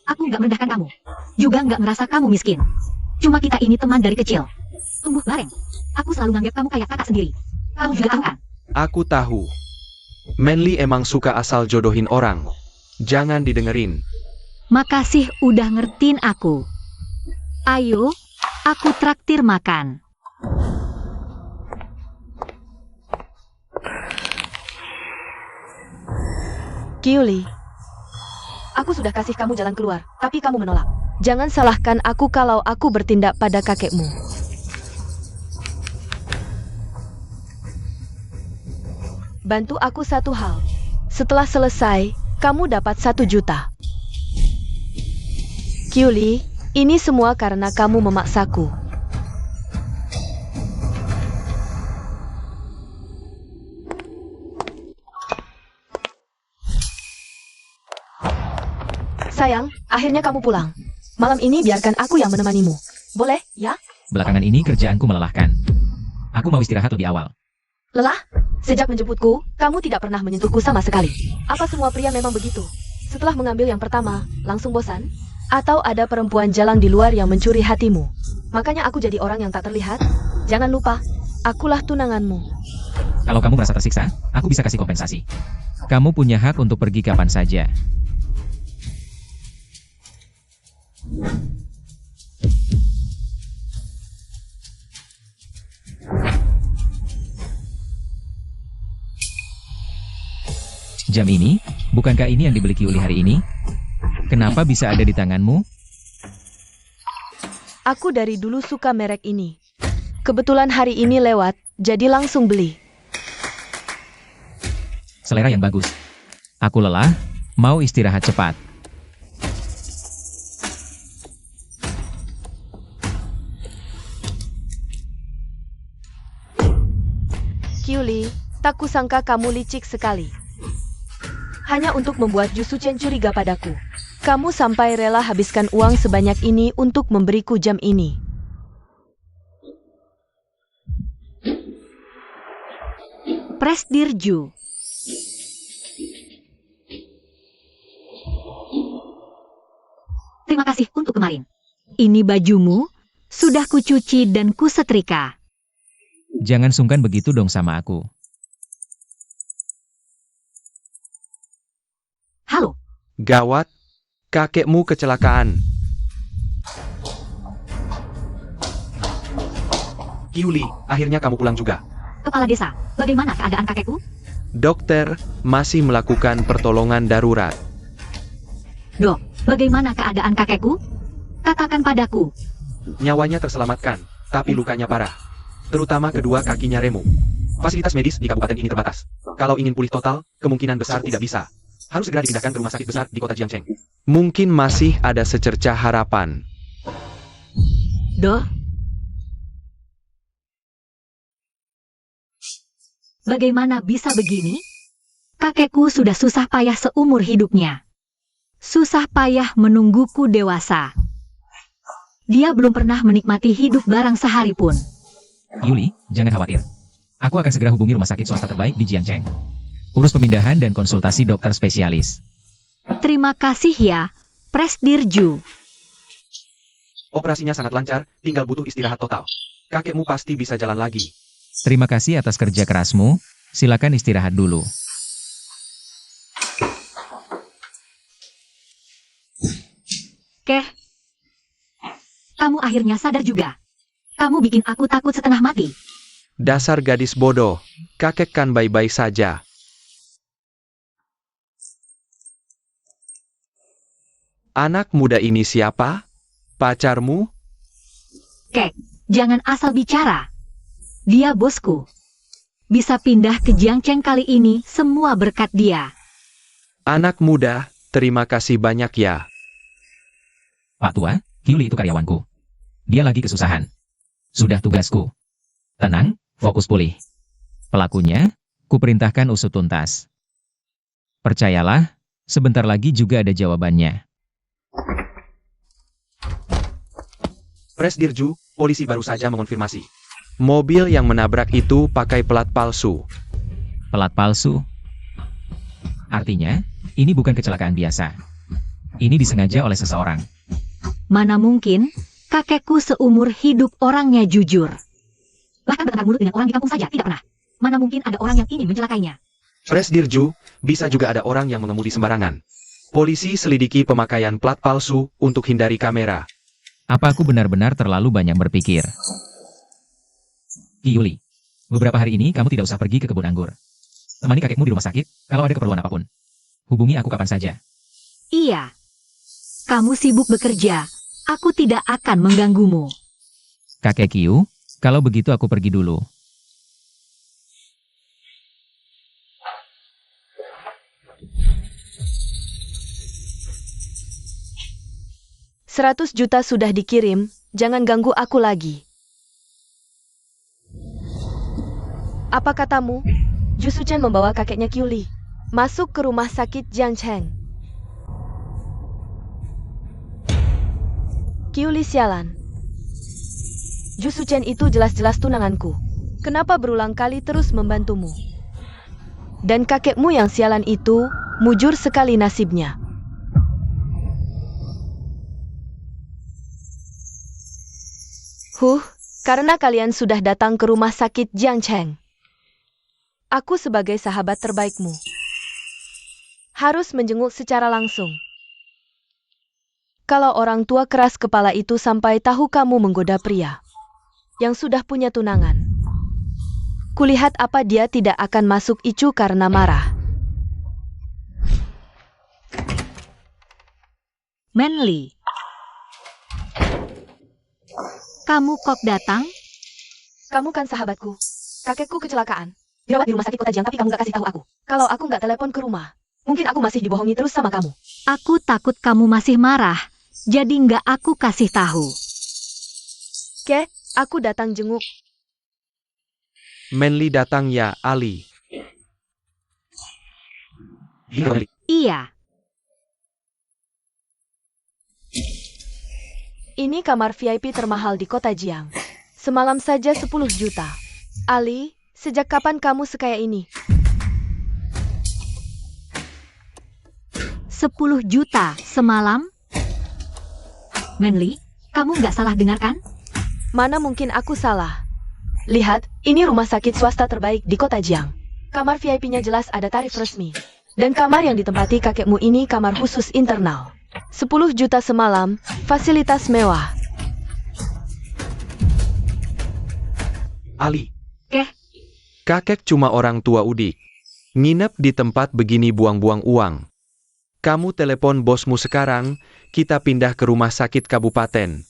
Aku nggak merendahkan kamu. Juga nggak ngerasa kamu miskin. Cuma kita ini teman dari kecil. Tumbuh bareng. Aku selalu nganggap kamu kayak kakak sendiri. Kamu juga tahu kan? Aku tahu. Manli emang suka asal jodohin orang. Jangan didengerin. Makasih udah ngertiin aku. Ayo, aku traktir makan. Kyuli, aku sudah kasih kamu jalan keluar, tapi kamu menolak. Jangan salahkan aku kalau aku bertindak pada kakekmu. Bantu aku satu hal. Setelah selesai, kamu dapat 1 juta. Kyuli, ini semua karena kamu memaksaku. Sayang, akhirnya kamu pulang. Malam ini biarkan aku yang menemanimu. Boleh, ya? Belakangan ini kerjaanku melelahkan. Aku mau istirahat lebih awal. Lelah? Sejak menjemputku, kamu tidak pernah menyentuhku sama sekali. Apa semua pria memang begitu? Setelah mengambil yang pertama, langsung bosan? Atau ada perempuan jalan di luar yang mencuri hatimu? Makanya aku jadi orang yang tak terlihat? Jangan lupa, akulah tunanganmu. Kalau kamu merasa tersiksa, aku bisa kasih kompensasi. Kamu punya hak untuk pergi kapan saja. Jam ini, bukankah ini yang dibeli Kyuli hari ini? Kenapa bisa ada di tanganmu? Aku dari dulu suka merek ini. Kebetulan hari ini lewat, jadi langsung beli. Selera yang bagus. Aku lelah, mau istirahat cepat. Kyuli, tak kusangka kamu licik sekali. Hanya untuk membuat Jusuchen curiga padaku. Kamu sampai rela habiskan uang sebanyak ini untuk memberiku jam ini. Presdirju. Terima kasih untuk kemarin. Ini bajumu, sudah kucuci dan kusetrika. Jangan sungkan begitu dong sama aku. Halo, Gawat, kakekmu kecelakaan. Kyuli, akhirnya kamu pulang juga. Kepala Desa, bagaimana keadaan kakekku? Dokter masih melakukan pertolongan darurat. Dok, bagaimana keadaan kakekku? Katakan padaku. Nyawanya terselamatkan, tapi lukanya parah. Terutama kedua kakinya remuk. Fasilitas medis di kabupaten ini terbatas. Kalau ingin pulih total, kemungkinan besar tidak bisa. Harus segera dipindahkan ke rumah sakit besar di kota Jiangcheng. Mungkin masih ada secercah harapan. Doh? Bagaimana bisa begini? Kakekku sudah susah payah seumur hidupnya. Susah payah menungguku dewasa. Dia belum pernah menikmati hidup barang sehari pun. Kyuli, jangan khawatir. Aku akan segera hubungi rumah sakit swasta terbaik di Jiangcheng. Urus pemindahan dan konsultasi dokter spesialis. Terima kasih ya, Presdirju. Operasinya sangat lancar, tinggal butuh istirahat total. Kakekmu pasti bisa jalan lagi. Terima kasih atas kerja kerasmu. Silakan istirahat dulu. Keh, kamu akhirnya sadar juga. Kamu bikin aku takut setengah mati. Dasar gadis bodoh, kakek kan baik-baik saja. Anak muda ini siapa? Pacarmu? Kek, jangan asal bicara. Dia bosku. Bisa pindah ke Jiangcheng kali ini semua berkat dia. Anak muda, terima kasih banyak ya. Pak Tua, Kyuli itu karyawanku. Dia lagi kesusahan. Sudah tugasku. Tenang, fokus pulih. Pelakunya, kuperintahkan usut tuntas. Percayalah, sebentar lagi juga ada jawabannya. Presdirju, polisi baru saja mengonfirmasi. Mobil yang menabrak itu pakai plat palsu. Pelat palsu. Artinya, ini bukan kecelakaan biasa. Ini disengaja oleh seseorang. Mana mungkin, kakekku seumur hidup orangnya jujur. Bahkan bertetangga mulut dengan orang di kampung saja tidak pernah. Mana mungkin ada orang yang ingin mencelakainya. Presdirju, bisa juga ada orang yang mengemudi sembarangan. Polisi selidiki pemakaian plat palsu untuk hindari kamera. Apa aku benar-benar terlalu banyak berpikir? Kyuli, beberapa hari ini kamu tidak usah pergi ke kebun anggur. Temani kakekmu di rumah sakit, kalau ada keperluan apapun. Hubungi aku kapan saja. Iya. Kamu sibuk bekerja, Aku tidak akan mengganggumu. Kakek Qiu, kalau begitu aku pergi dulu. $100 juta sudah dikirim, jangan ganggu aku lagi. Apa katamu? Ju Suchen membawa kakeknya Qiu Li masuk ke rumah sakit Jiangcheng. Qiu Li sialan. Ju Suchen itu jelas-jelas tunanganku. Kenapa berulang kali terus membantumu? Dan kakekmu yang sialan itu, mujur sekali nasibnya. Karena kalian sudah datang ke rumah sakit Jiangcheng. Aku sebagai sahabat terbaikmu harus menjenguk secara langsung. Kalau orang tua keras kepala itu sampai tahu kamu menggoda pria yang sudah punya tunangan, kulihat apa dia tidak akan masuk icu karena marah. Manly. Kamu kok datang? Kamu kan sahabatku. Kakekku kecelakaan. Dirawat di rumah sakit kota Jiang, tapi kamu gak kasih tahu aku. Kalau aku gak telepon ke rumah, mungkin aku masih dibohongi terus sama kamu. Aku takut kamu masih marah, jadi nggak aku kasih tahu. Aku datang jenguk. Manly datang ya, Ali. Iya, Ini kamar VIP termahal di kota Jiang. Semalam saja 10 juta. Ali, sejak kapan kamu sekaya ini? 10 juta semalam? Manly, kamu nggak salah dengar kan? Mana mungkin aku salah. Lihat, ini rumah sakit swasta terbaik di kota Jiang. Kamar VIP-nya jelas ada tarif resmi. Dan kamar yang ditempati kakekmu ini kamar khusus internal. 10 juta semalam, fasilitas mewah. Ali. Keh. Kakek cuma orang tua udik. Nginep di tempat begini buang-buang uang. Kamu telepon bosmu sekarang, kita pindah ke rumah sakit kabupaten.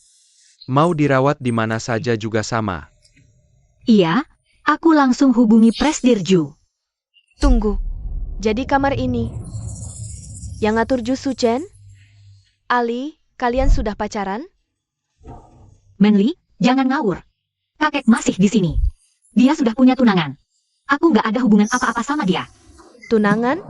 Mau dirawat di mana saja juga sama. Iya, aku langsung hubungi Presdirju. Tunggu, jadi kamar ini yang ngatur Ju Suchen? Ali, kalian sudah pacaran? Manly, jangan ngawur. Kakek masih di sini. Dia sudah punya tunangan. Aku nggak ada hubungan apa-apa sama dia. Tunangan?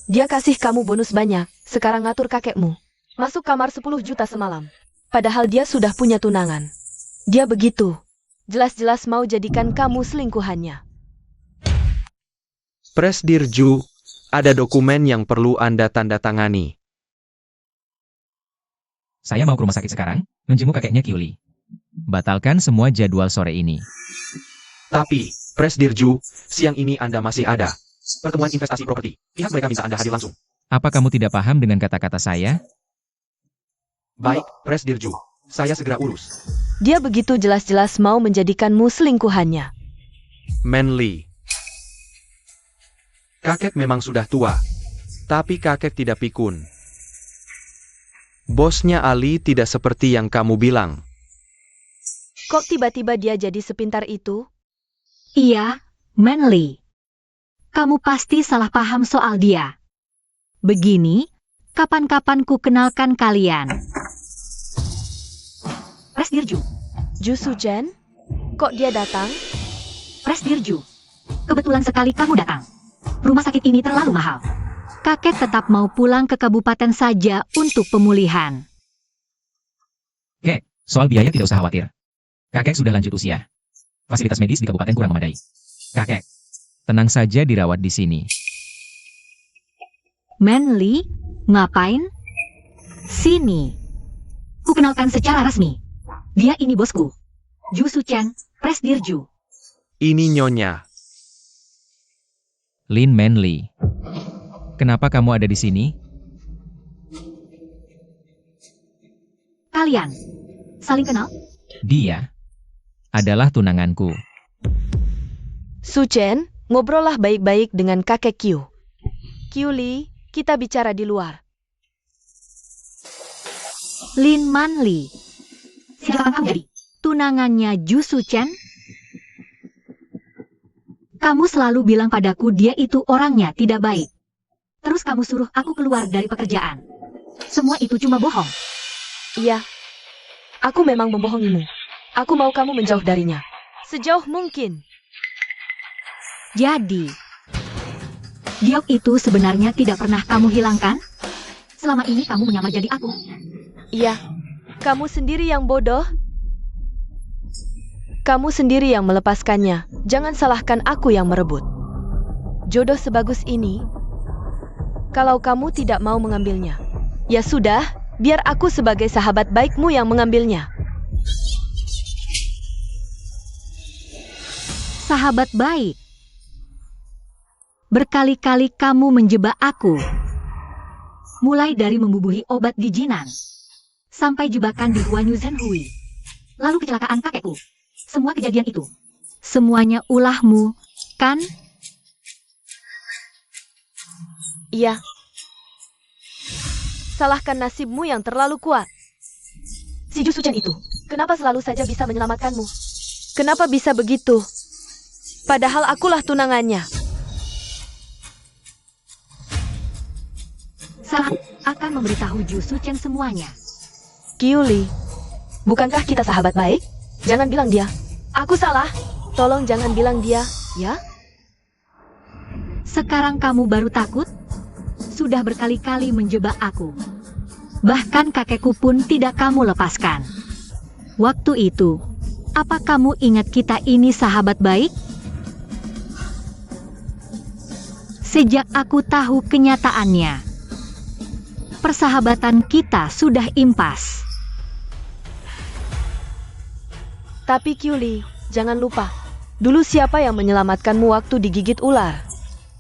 Dia kasih kamu bonus banyak, sekarang ngatur kakekmu. Masuk kamar 10 juta semalam. Padahal dia sudah punya tunangan. Dia begitu. Jelas-jelas mau jadikan kamu selingkuhannya. Presdirju, ada dokumen yang perlu Anda tanda tangani. Saya mau ke rumah sakit sekarang, menjenguk kakeknya Qiu Li. Batalkan semua jadwal sore ini. Tapi, Presdirju, siang ini Anda masih ada. Pertemuan investasi properti. Pihak mereka minta Anda hadir langsung. Apa kamu tidak paham dengan kata-kata saya? Baik, Presdirju. Saya segera urus. Dia begitu jelas-jelas mau menjadikanmu selingkuhannya. Manly. Kakek memang sudah tua. Tapi kakek tidak pikun. Bosnya Ali tidak seperti yang kamu bilang. Kok tiba-tiba dia jadi sepintar itu? Iya, Manly. Kamu pasti salah paham soal dia. Begini, kapan-kapan ku kenalkan kalian. Presdirju. Ju Suchen? Kok dia datang? Presdirju. Kebetulan sekali kamu datang. Rumah sakit ini terlalu mahal. Kakek tetap mau pulang ke kabupaten saja untuk pemulihan. Kek, soal biaya tidak usah khawatir. Kakek sudah lanjut usia. Fasilitas medis di kabupaten kurang memadai. Kakek, tenang saja dirawat di sini. Manly, ngapain? Sini. Ku kenalkan secara resmi. Dia ini bosku. Ju Suchen, Presdirju. Ini Nyonya. Lin Manly. Kenapa kamu ada di sini? Kalian saling kenal? Dia adalah tunanganku. Suchen, ngobrollah baik-baik dengan kakek Qiu. Qiu Li, kita bicara di luar. Lin Manli. Sejak kapan kamu jadi tunangannya Jusu Chen? Kamu selalu bilang padaku dia itu orangnya tidak baik. Terus kamu suruh aku keluar dari pekerjaan. Semua itu cuma bohong. Iya. Aku memang membohongimu. Aku mau kamu menjauh darinya. Sejauh mungkin. Jadi, giok itu sebenarnya tidak pernah kamu hilangkan? Selama ini kamu menyamar jadi aku. Iya. Kamu sendiri yang bodoh. Kamu sendiri yang melepaskannya. Jangan salahkan aku yang merebut. Jodoh sebagus ini, kalau kamu tidak mau mengambilnya, ya sudah, biar aku sebagai sahabat baikmu yang mengambilnya. Sahabat baik. Berkali-kali kamu menjebak aku. Mulai dari membubuhi obat di Jinan, sampai jebakan di Huanyu Zhenhui. Lalu kecelakaan kakekku. Semua kejadian itu, semuanya ulahmu, kan? Iya. Salahkan nasibmu yang terlalu kuat. Si Jusu Chen itu, kenapa selalu saja bisa menyelamatkanmu? Kenapa bisa begitu? Padahal akulah tunangannya. Salah, akan memberitahu Jusu Chen semuanya. Kyuli, Bukankah kita sahabat baik? Jangan bilang dia. Aku salah. tolong jangan bilang dia, ya? Sekarang kamu baru takut? Sudah berkali-kali menjebak aku. Bahkan kakekku pun tidak kamu lepaskan. Waktu itu, apa kamu ingat kita ini sahabat baik? Sejak aku tahu kenyataannya, persahabatan kita sudah impas. Tapi Kyuli, jangan lupa. Dulu siapa yang menyelamatkanmu waktu digigit ular?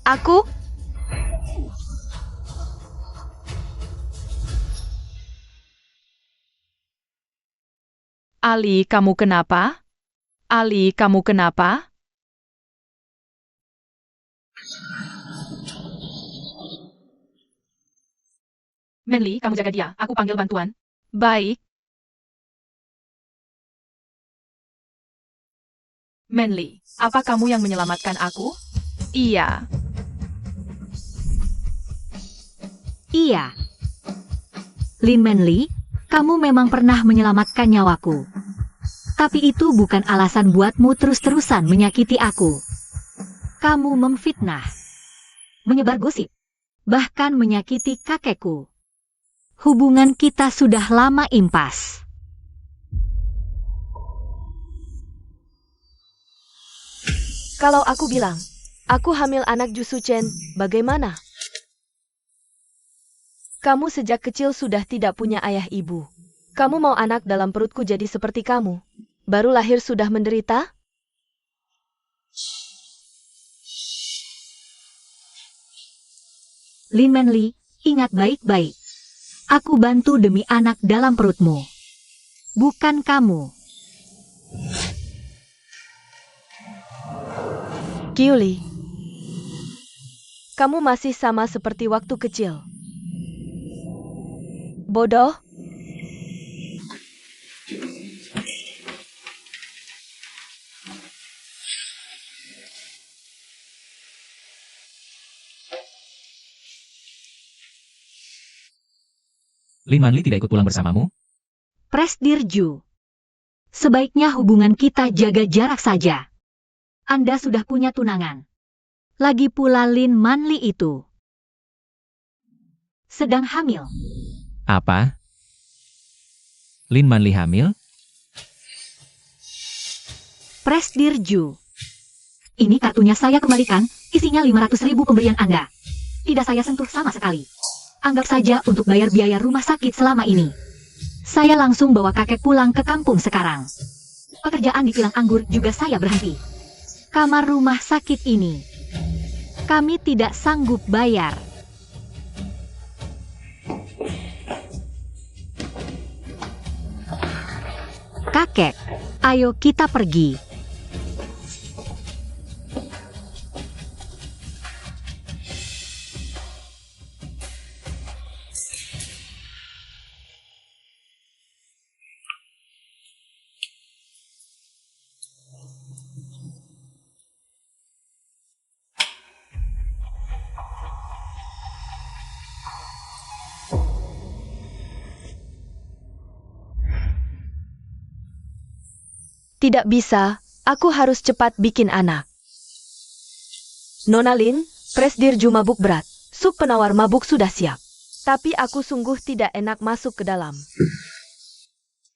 Aku? Ali, kamu kenapa? Ali, kamu kenapa? Manly, kamu jaga dia. Aku panggil bantuan. Baik. Manly, apa kamu yang menyelamatkan aku? Iya. Iya. Lin Manly, kamu memang pernah menyelamatkan nyawaku. Tapi itu bukan alasan buatmu terus-terusan menyakiti aku. Kamu memfitnah, menyebar gosip, bahkan menyakiti kakekku. Hubungan kita sudah lama impas. Kalau aku bilang, aku hamil anak Jusu Chen, bagaimana? Kamu sejak kecil sudah tidak punya ayah ibu. Kamu mau anak dalam perutku jadi seperti kamu? Baru lahir sudah menderita? Lin Manly, ingat baik-baik. Aku bantu demi anak dalam perutmu. Bukan kamu. Kyuli, kamu masih sama seperti waktu kecil. Bodoh. Lin Manli tidak ikut pulang bersamamu? Presdirju. Sebaiknya hubungan kita jaga jarak saja. Anda sudah punya tunangan. Lagi pula Lin Manli itu sedang hamil. Apa? Lin Manli hamil? Presdirju. Ini kartunya saya kembalikan, isinya 500.000 pemberian Anda. Tidak saya sentuh sama sekali. Anggap saja untuk bayar biaya rumah sakit selama ini. Saya langsung bawa kakek pulang ke kampung sekarang. Pekerjaan di kilang anggur juga saya berhenti. Kamar rumah sakit ini, kami tidak sanggup bayar. Kakek, ayo kita pergi. Tidak bisa, aku harus cepat bikin anak. Nona Lin, Presdirju mabuk berat. Sup penawar mabuk sudah siap. Tapi aku sungguh tidak enak masuk ke dalam.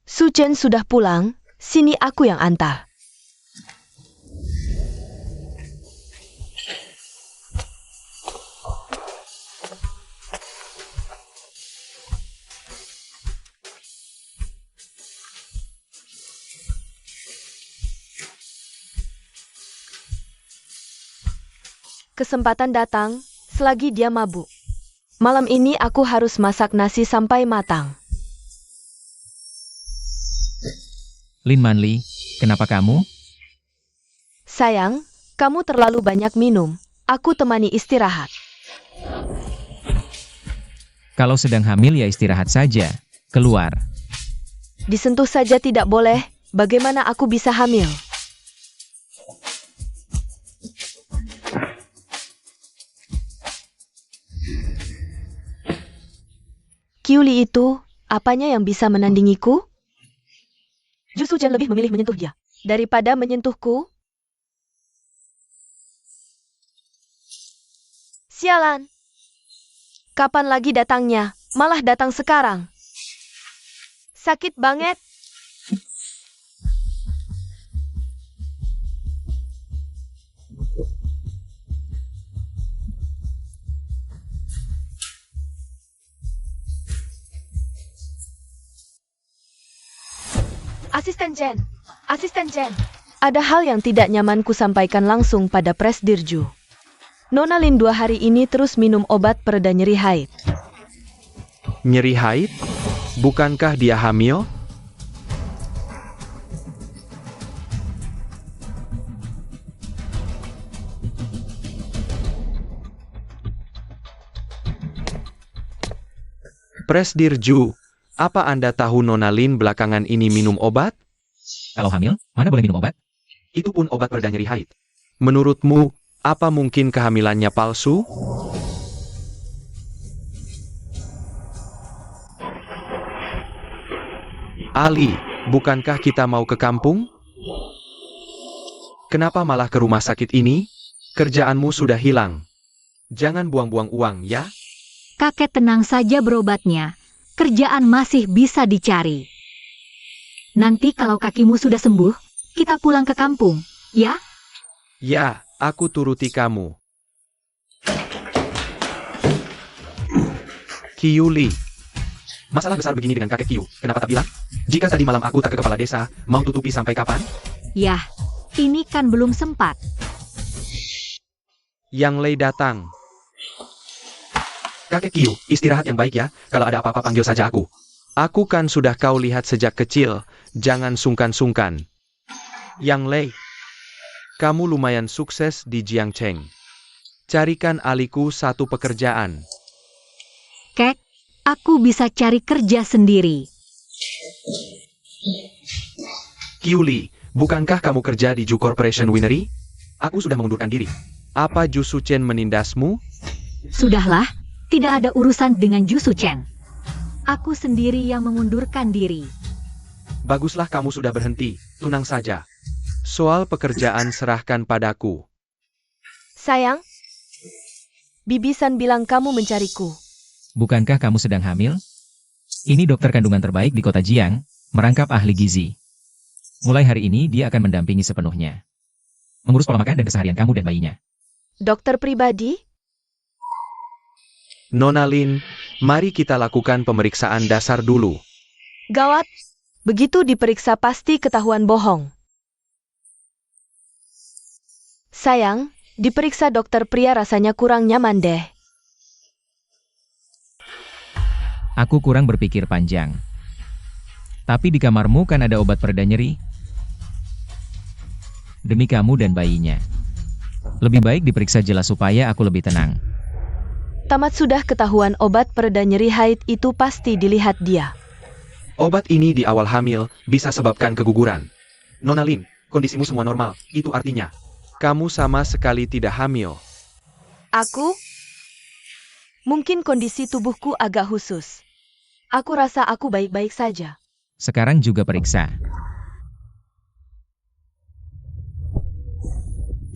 Su Chen sudah pulang, sini aku yang antar. Kesempatan datang, selagi dia mabuk. Malam ini aku harus masak nasi sampai matang. Lin Manli, kenapa kamu? Sayang, kamu terlalu banyak minum. Aku temani istirahat. Kalau sedang hamil ya istirahat saja. Keluar. Disentuh saja tidak boleh, bagaimana aku bisa hamil? Kiuli itu, apanya yang bisa menandingiku? Justru Chen lebih memilih menyentuh dia daripada menyentuhku. Sialan. Kapan lagi datangnya? Malah datang sekarang. Sakit banget. Asisten Chen. Ada hal yang tidak nyaman ku sampaikan langsung pada Presdirju. Nona Lin 2 hari ini terus minum obat pereda nyeri haid. Nyeri haid? Bukankah dia hamil? Presdirju, apa Anda tahu Nona Lin belakangan ini minum obat? Kalau hamil, mana boleh minum obat? Itu pun obat pereda nyeri haid. Menurutmu, apa mungkin kehamilannya palsu? Ali, bukankah kita mau ke kampung? Kenapa malah ke rumah sakit ini? Kerjaanmu sudah hilang. Jangan buang-buang uang, ya? Kakek tenang saja berobatnya. Kerjaan masih bisa dicari. Nanti kalau kakimu sudah sembuh, kita pulang ke kampung, ya? Ya, aku turuti kamu. Kiuli. Masalah besar begini dengan kakek Kiu, kenapa tak bilang? Jika tadi malam aku tak ke kepala desa, mau tutupi sampai kapan? Yah, ini kan belum sempat. Yang Lei datang. Kakek Kiu, istirahat yang baik ya, kalau ada apa-apa panggil saja aku. Aku kan sudah kau lihat sejak kecil, jangan sungkan-sungkan. Yang Lei, kamu lumayan sukses di Jiangcheng. Carikan aliku satu pekerjaan. Kek, aku bisa cari kerja sendiri. Kiuli, bukankah kamu kerja di Ju Corporation Winery? Aku sudah mengundurkan diri. Apa Ju Suchen menindasmu? Sudahlah, tidak ada urusan dengan Ju Suchen. Aku sendiri yang mengundurkan diri. Baguslah kamu sudah berhenti, tunang saja. Soal pekerjaan serahkan padaku. Sayang, Bibi-san bilang kamu mencariku. Bukankah kamu sedang hamil? Ini dokter kandungan terbaik di kota Jiang, merangkap ahli gizi. Mulai hari ini dia akan mendampingi sepenuhnya. Mengurus pola makan dan keseharian kamu dan bayinya. Dokter pribadi? Nona Lin, mari kita lakukan pemeriksaan dasar dulu. Gawat, begitu diperiksa pasti ketahuan bohong. Sayang, diperiksa dokter pria rasanya kurang nyaman deh. Aku kurang berpikir panjang. Tapi di kamarmu kan ada obat pereda nyeri. Demi kamu dan bayinya. Lebih baik diperiksa jelas supaya aku lebih tenang. Tamat sudah ketahuan obat pereda nyeri haid itu pasti dilihat dia. Obat ini di awal hamil bisa sebabkan keguguran. Nona Lin, kondisimu semua normal, itu artinya kamu sama sekali tidak hamil. Aku? Mungkin kondisi tubuhku agak khusus. Aku rasa aku baik-baik saja. Sekarang juga periksa.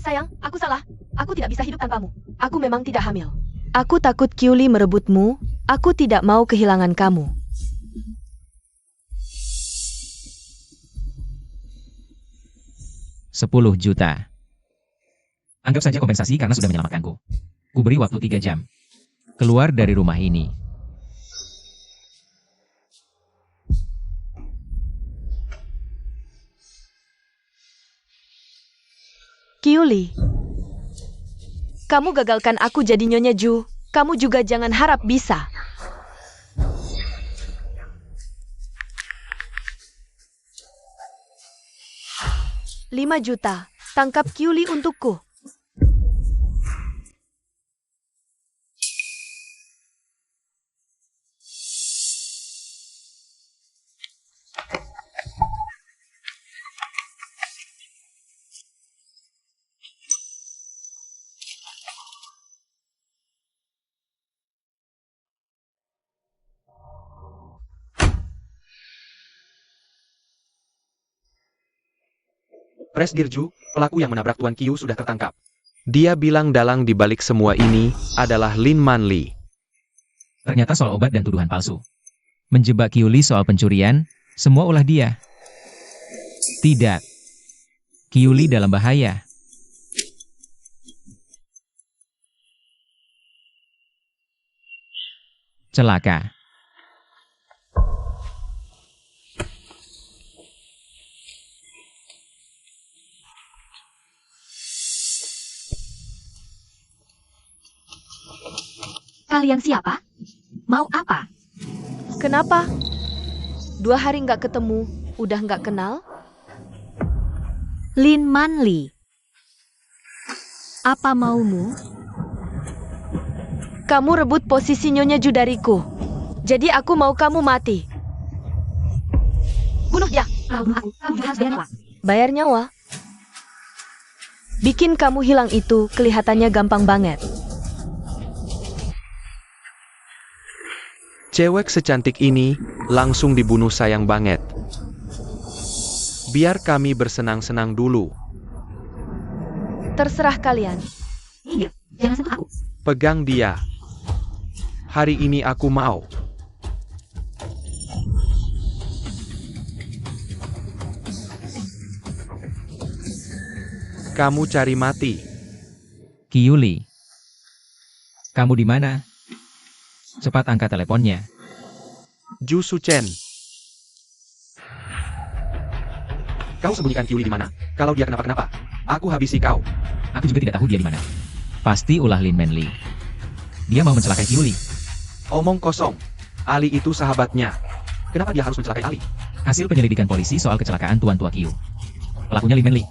Sayang, aku salah. Aku tidak bisa hidup tanpamu. Aku memang tidak hamil. Aku takut Kyuli merebutmu. Aku tidak mau kehilangan kamu. $10 juta. Anggap saja kompensasi karena sudah menyelamatkanku. Ku beri waktu 3 jam. Keluar dari rumah ini. Kyuli, kamu gagalkan aku jadi Nyonya Ju. Kamu juga jangan harap bisa. $5 juta. Tangkap Kyuli untukku. Presdir Ju, pelaku yang menabrak Tuan Qiu sudah tertangkap. Dia bilang dalang di balik semua ini adalah Lin Manli. Ternyata soal obat dan tuduhan palsu. Menjebak Kyuli soal pencurian, semua ulah dia. Tidak. Kyuli dalam bahaya. Celaka. Kalian siapa? Mau apa? Kenapa? 2 hari nggak ketemu, udah nggak kenal? Lin Manli. Apa maumu? Kamu rebut posisi Nyonya Ju dariku. Jadi aku mau kamu mati. Bunuh dia. Kalau bunuh aku, kamu juga harus bayar nyawa. Bayar nyawa? Bikin kamu hilang itu kelihatannya gampang banget. Cewek secantik ini langsung dibunuh sayang banget. Biar kami bersenang-senang dulu. Terserah kalian. Iya, jangan sentuh aku. Pegang dia. Hari ini aku mau. Kamu cari mati. Kyuli. Kamu di mana? Cepat angkat teleponnya. Ju Suchen. Kau sembunyikan Kyuli di mana? Kalau dia kenapa-kenapa, aku habisi kau. Aku juga tidak tahu dia di mana. Pasti ulah Lin Manli. Dia mau mencelakai Kyuli. Omong kosong. Ali itu sahabatnya. Kenapa dia harus mencelakai Ali? Hasil penyelidikan polisi soal kecelakaan Tuan Tua Qiu. Pelakunya Lin Manli.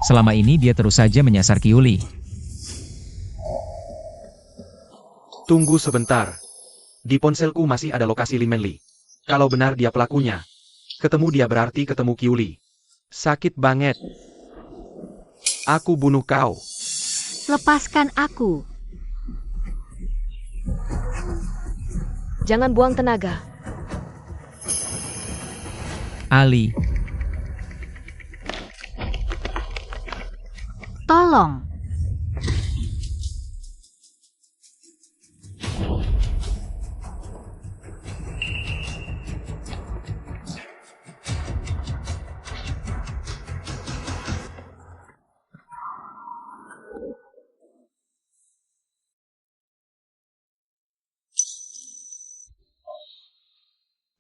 Selama ini dia terus saja menyasar Kyuli. Tunggu sebentar. Di ponselku masih ada lokasi Lin Manli. Kalau benar dia pelakunya, ketemu dia berarti ketemu Kyuli. Sakit banget. Aku bunuh kau. Lepaskan aku. Jangan buang tenaga. Ali. Tolong.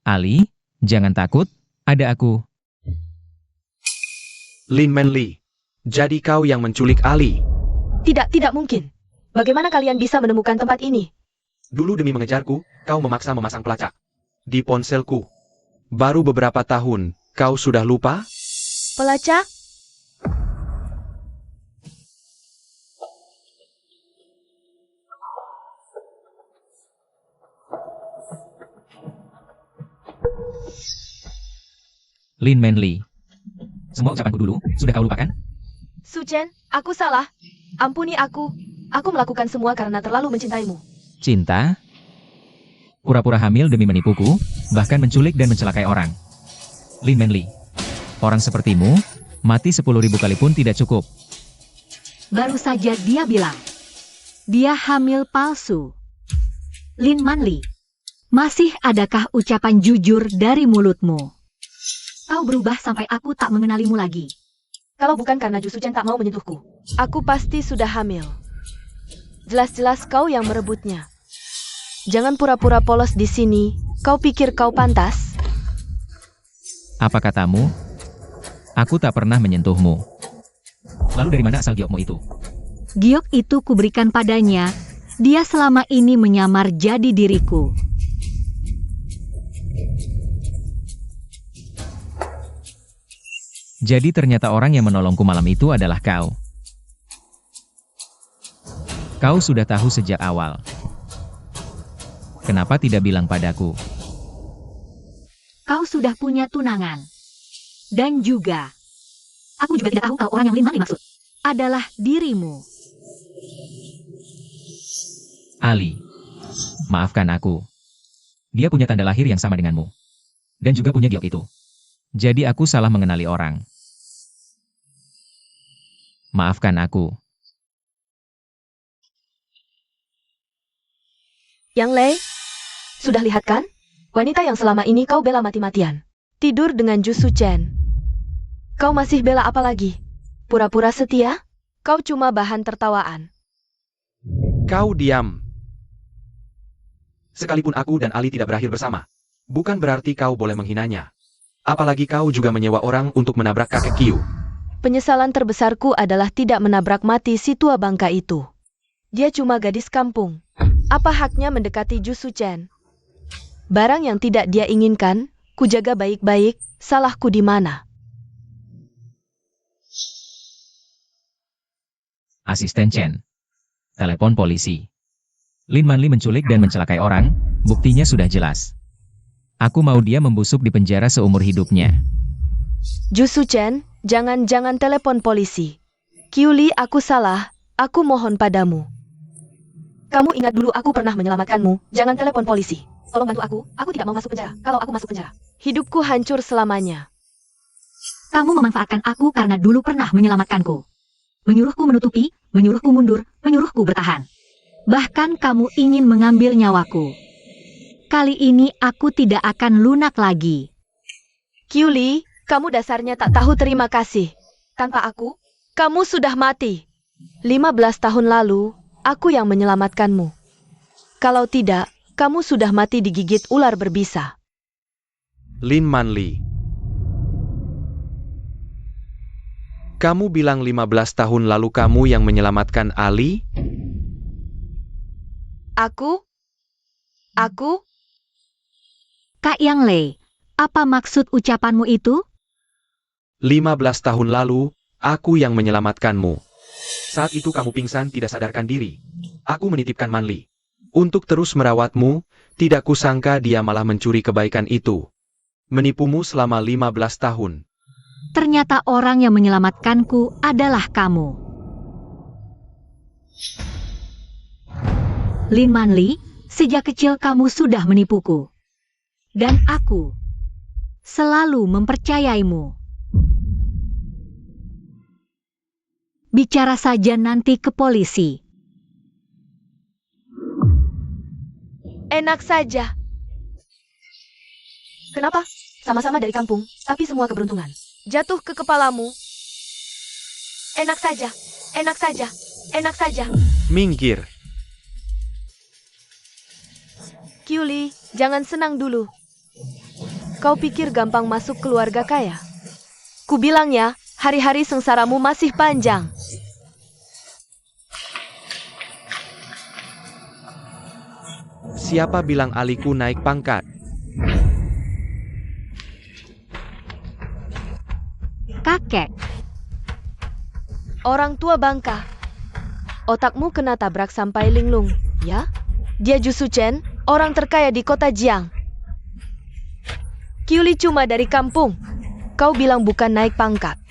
Ali, jangan takut, ada aku. Lin Manli. Jadi kau yang menculik Ali. Tidak mungkin. Bagaimana kalian bisa menemukan tempat ini? Dulu demi mengejarku, kau memaksa memasang pelacak. Di ponselku. Baru beberapa tahun, kau sudah lupa? Pelacak? Lin Manli. Semua ucapanku dulu, sudah kau lupakan? Suchen, aku salah. Ampuni aku. Aku melakukan semua karena terlalu mencintaimu. Cinta? Pura-pura hamil demi menipuku, bahkan menculik dan mencelakai orang. Lin Manli. Orang sepertimu, mati 10.000 kali pun tidak cukup. Baru saja dia bilang, dia hamil palsu. Lin Manli, masih adakah ucapan jujur dari mulutmu? Kau berubah sampai aku tak mengenalimu lagi. Kalau bukan karena Ju Suchen tak mau menyentuhku, aku pasti sudah hamil. Jelas-jelas kau yang merebutnya. Jangan pura-pura polos di sini. Kau pikir kau pantas? Apa katamu? Aku tak pernah menyentuhmu. Lalu dari mana asal giokmu itu? Giok itu kuberikan padanya. Dia selama ini menyamar jadi diriku. Jadi ternyata orang yang menolongku malam itu adalah kau. Kau sudah tahu sejak awal. Kenapa tidak bilang padaku? Kau sudah punya tunangan. Dan juga, aku juga tidak tahu kalau orang yang Lin Manli maksud adalah dirimu. Ali, maafkan aku. Dia punya tanda lahir yang sama denganmu. Dan juga punya giok itu. Jadi aku salah mengenali orang. Maafkan aku. Yang Lei, sudah lihat kan? Wanita yang selama ini kau bela mati-matian. Tidur dengan Ju Suchen. Kau masih bela apa lagi? Pura-pura setia? Kau cuma bahan tertawaan. Kau diam. Sekalipun aku dan Ali tidak berakhir bersama, bukan berarti kau boleh menghinanya. Apalagi kau juga menyewa orang untuk menabrak kakek Kiu. Penyesalan terbesarku adalah tidak menabrak mati si tua bangka itu. Dia cuma gadis kampung. Apa haknya mendekati Ju Suchen? Barang yang tidak dia inginkan, ku jaga baik-baik, salahku di mana? Asisten Chen. Telepon polisi. Lin Manli menculik dan mencelakai orang, buktinya sudah jelas. Aku mau dia membusuk di penjara seumur hidupnya. Ju Suchen, jangan telepon polisi. Qiu Li, aku salah, aku mohon padamu. Kamu ingat dulu aku pernah menyelamatkanmu, jangan telepon polisi. Tolong bantu aku tidak mau masuk penjara. Kalau aku masuk penjara, hidupku hancur selamanya. Kamu memanfaatkan aku karena dulu pernah menyelamatkanku. Menyuruhku menutupi, menyuruhku mundur, menyuruhku bertahan. Bahkan kamu ingin mengambil nyawaku. Kali ini aku tidak akan lunak lagi. Qiu Li, kamu dasarnya tak tahu terima kasih. Tanpa aku, kamu sudah mati. 15 tahun lalu, aku yang menyelamatkanmu. Kalau tidak, kamu sudah mati digigit ular berbisa. Lin Manli. Kamu bilang 15 tahun lalu kamu yang menyelamatkan Ali? Aku? Kak Yang Lei, apa maksud ucapanmu itu? 15 tahun lalu, aku yang menyelamatkanmu. Saat itu kamu pingsan tidak sadarkan diri. Aku menitipkan Manli untuk terus merawatmu, tidak kusangka dia malah mencuri kebaikan itu. Menipumu selama 15 tahun. Ternyata orang yang menyelamatkanku adalah kamu. Lin Manli, sejak kecil kamu sudah menipuku. Dan aku selalu mempercayaimu. Bicara saja nanti ke polisi. Enak saja. Kenapa? Sama-sama dari kampung, tapi semua keberuntungan jatuh ke kepalamu. Enak saja, enak saja, enak saja. Minggir. Qiu Li, jangan senang dulu. Kau pikir gampang masuk keluarga kaya? Ku bilang ya, hari-hari sengsaramu masih panjang. Siapa bilang Aliku naik pangkat? Kakek, Orang tua bangka. Otakmu kena tabrak sampai linglung, ya? Dia Ju Suchen, orang terkaya di kota Jiang. Qiu Li cuma dari kampung. Kau bilang bukan naik pangkat.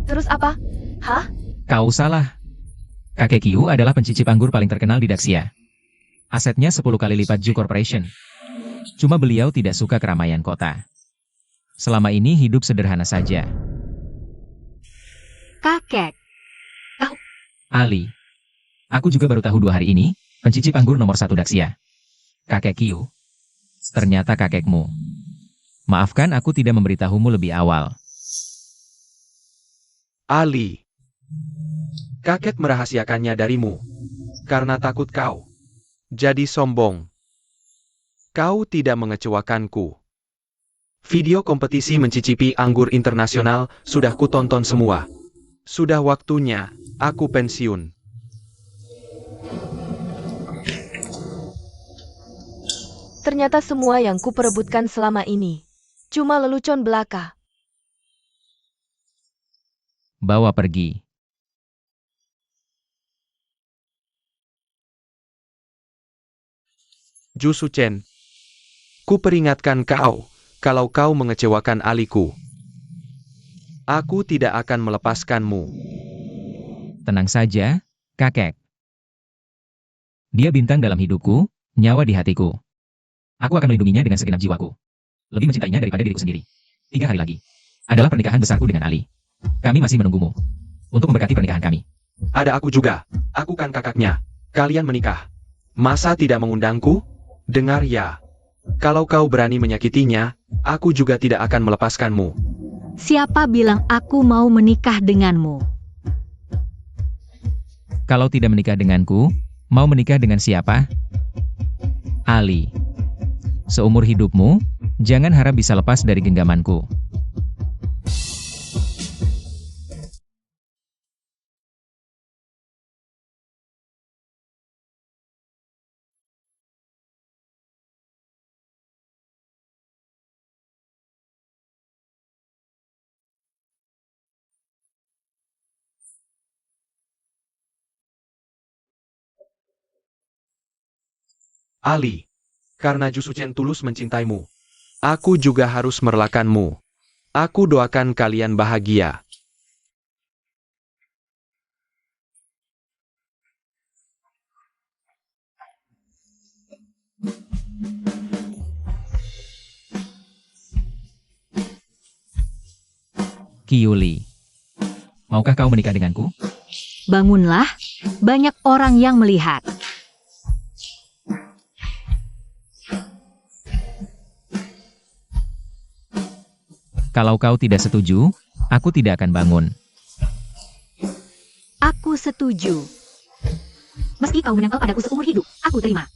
Terus apa? Hah? Kau salah. Kakek Kiu adalah pencicip anggur paling terkenal di Daxia. Asetnya 10 kali lipat Ju Corporation. Cuma beliau tidak suka keramaian kota. Selama ini hidup sederhana saja. kakek, Ali. Aku juga baru tahu 2 hari ini, pencicip anggur nomor 1 Daxia. Kakek Kyu. Ternyata kakekmu. Maafkan aku tidak memberitahumu lebih awal. Ali. Kakek merahasiakannya darimu. Karena takut kau jadi sombong. Kau tidak mengecewakanku. Video kompetisi mencicipi anggur internasional sudah kutonton semua. Sudah waktunya aku pensiun. Ternyata semua yang kuperebutkan selama ini cuma lelucon belaka. Bawa pergi. Jusu Chen. Ku peringatkan kau, kalau kau mengecewakan aliku, aku tidak akan melepaskanmu. Tenang saja, kakek. Dia bintang dalam hidupku, nyawa di hatiku. Aku akan melindunginya dengan segenap jiwaku. Lebih mencintainya daripada diriku sendiri. 3 hari lagi adalah pernikahan besarku dengan Ali. Kami masih menunggumu untuk memberkati pernikahan kami. Ada aku juga, aku kan kakaknya. Kalian menikah. Masa tidak mengundangku? Dengar ya. Kalau kau berani menyakitinya, aku juga tidak akan melepaskanmu. Siapa bilang aku mau menikah denganmu? Kalau tidak menikah denganku, mau menikah dengan siapa? Ali. Seumur hidupmu, jangan harap bisa lepas dari genggamanku. Ali. Karena Jusu Chen tulus mencintaimu, aku juga harus merelakanmu. Aku doakan kalian bahagia. Kyuli. Maukah kau menikah denganku? Bangunlah, banyak orang yang melihat. Kalau kau tidak setuju, aku tidak akan bangun. Aku setuju. Meski kau menempel padaku seumur hidup, aku terima.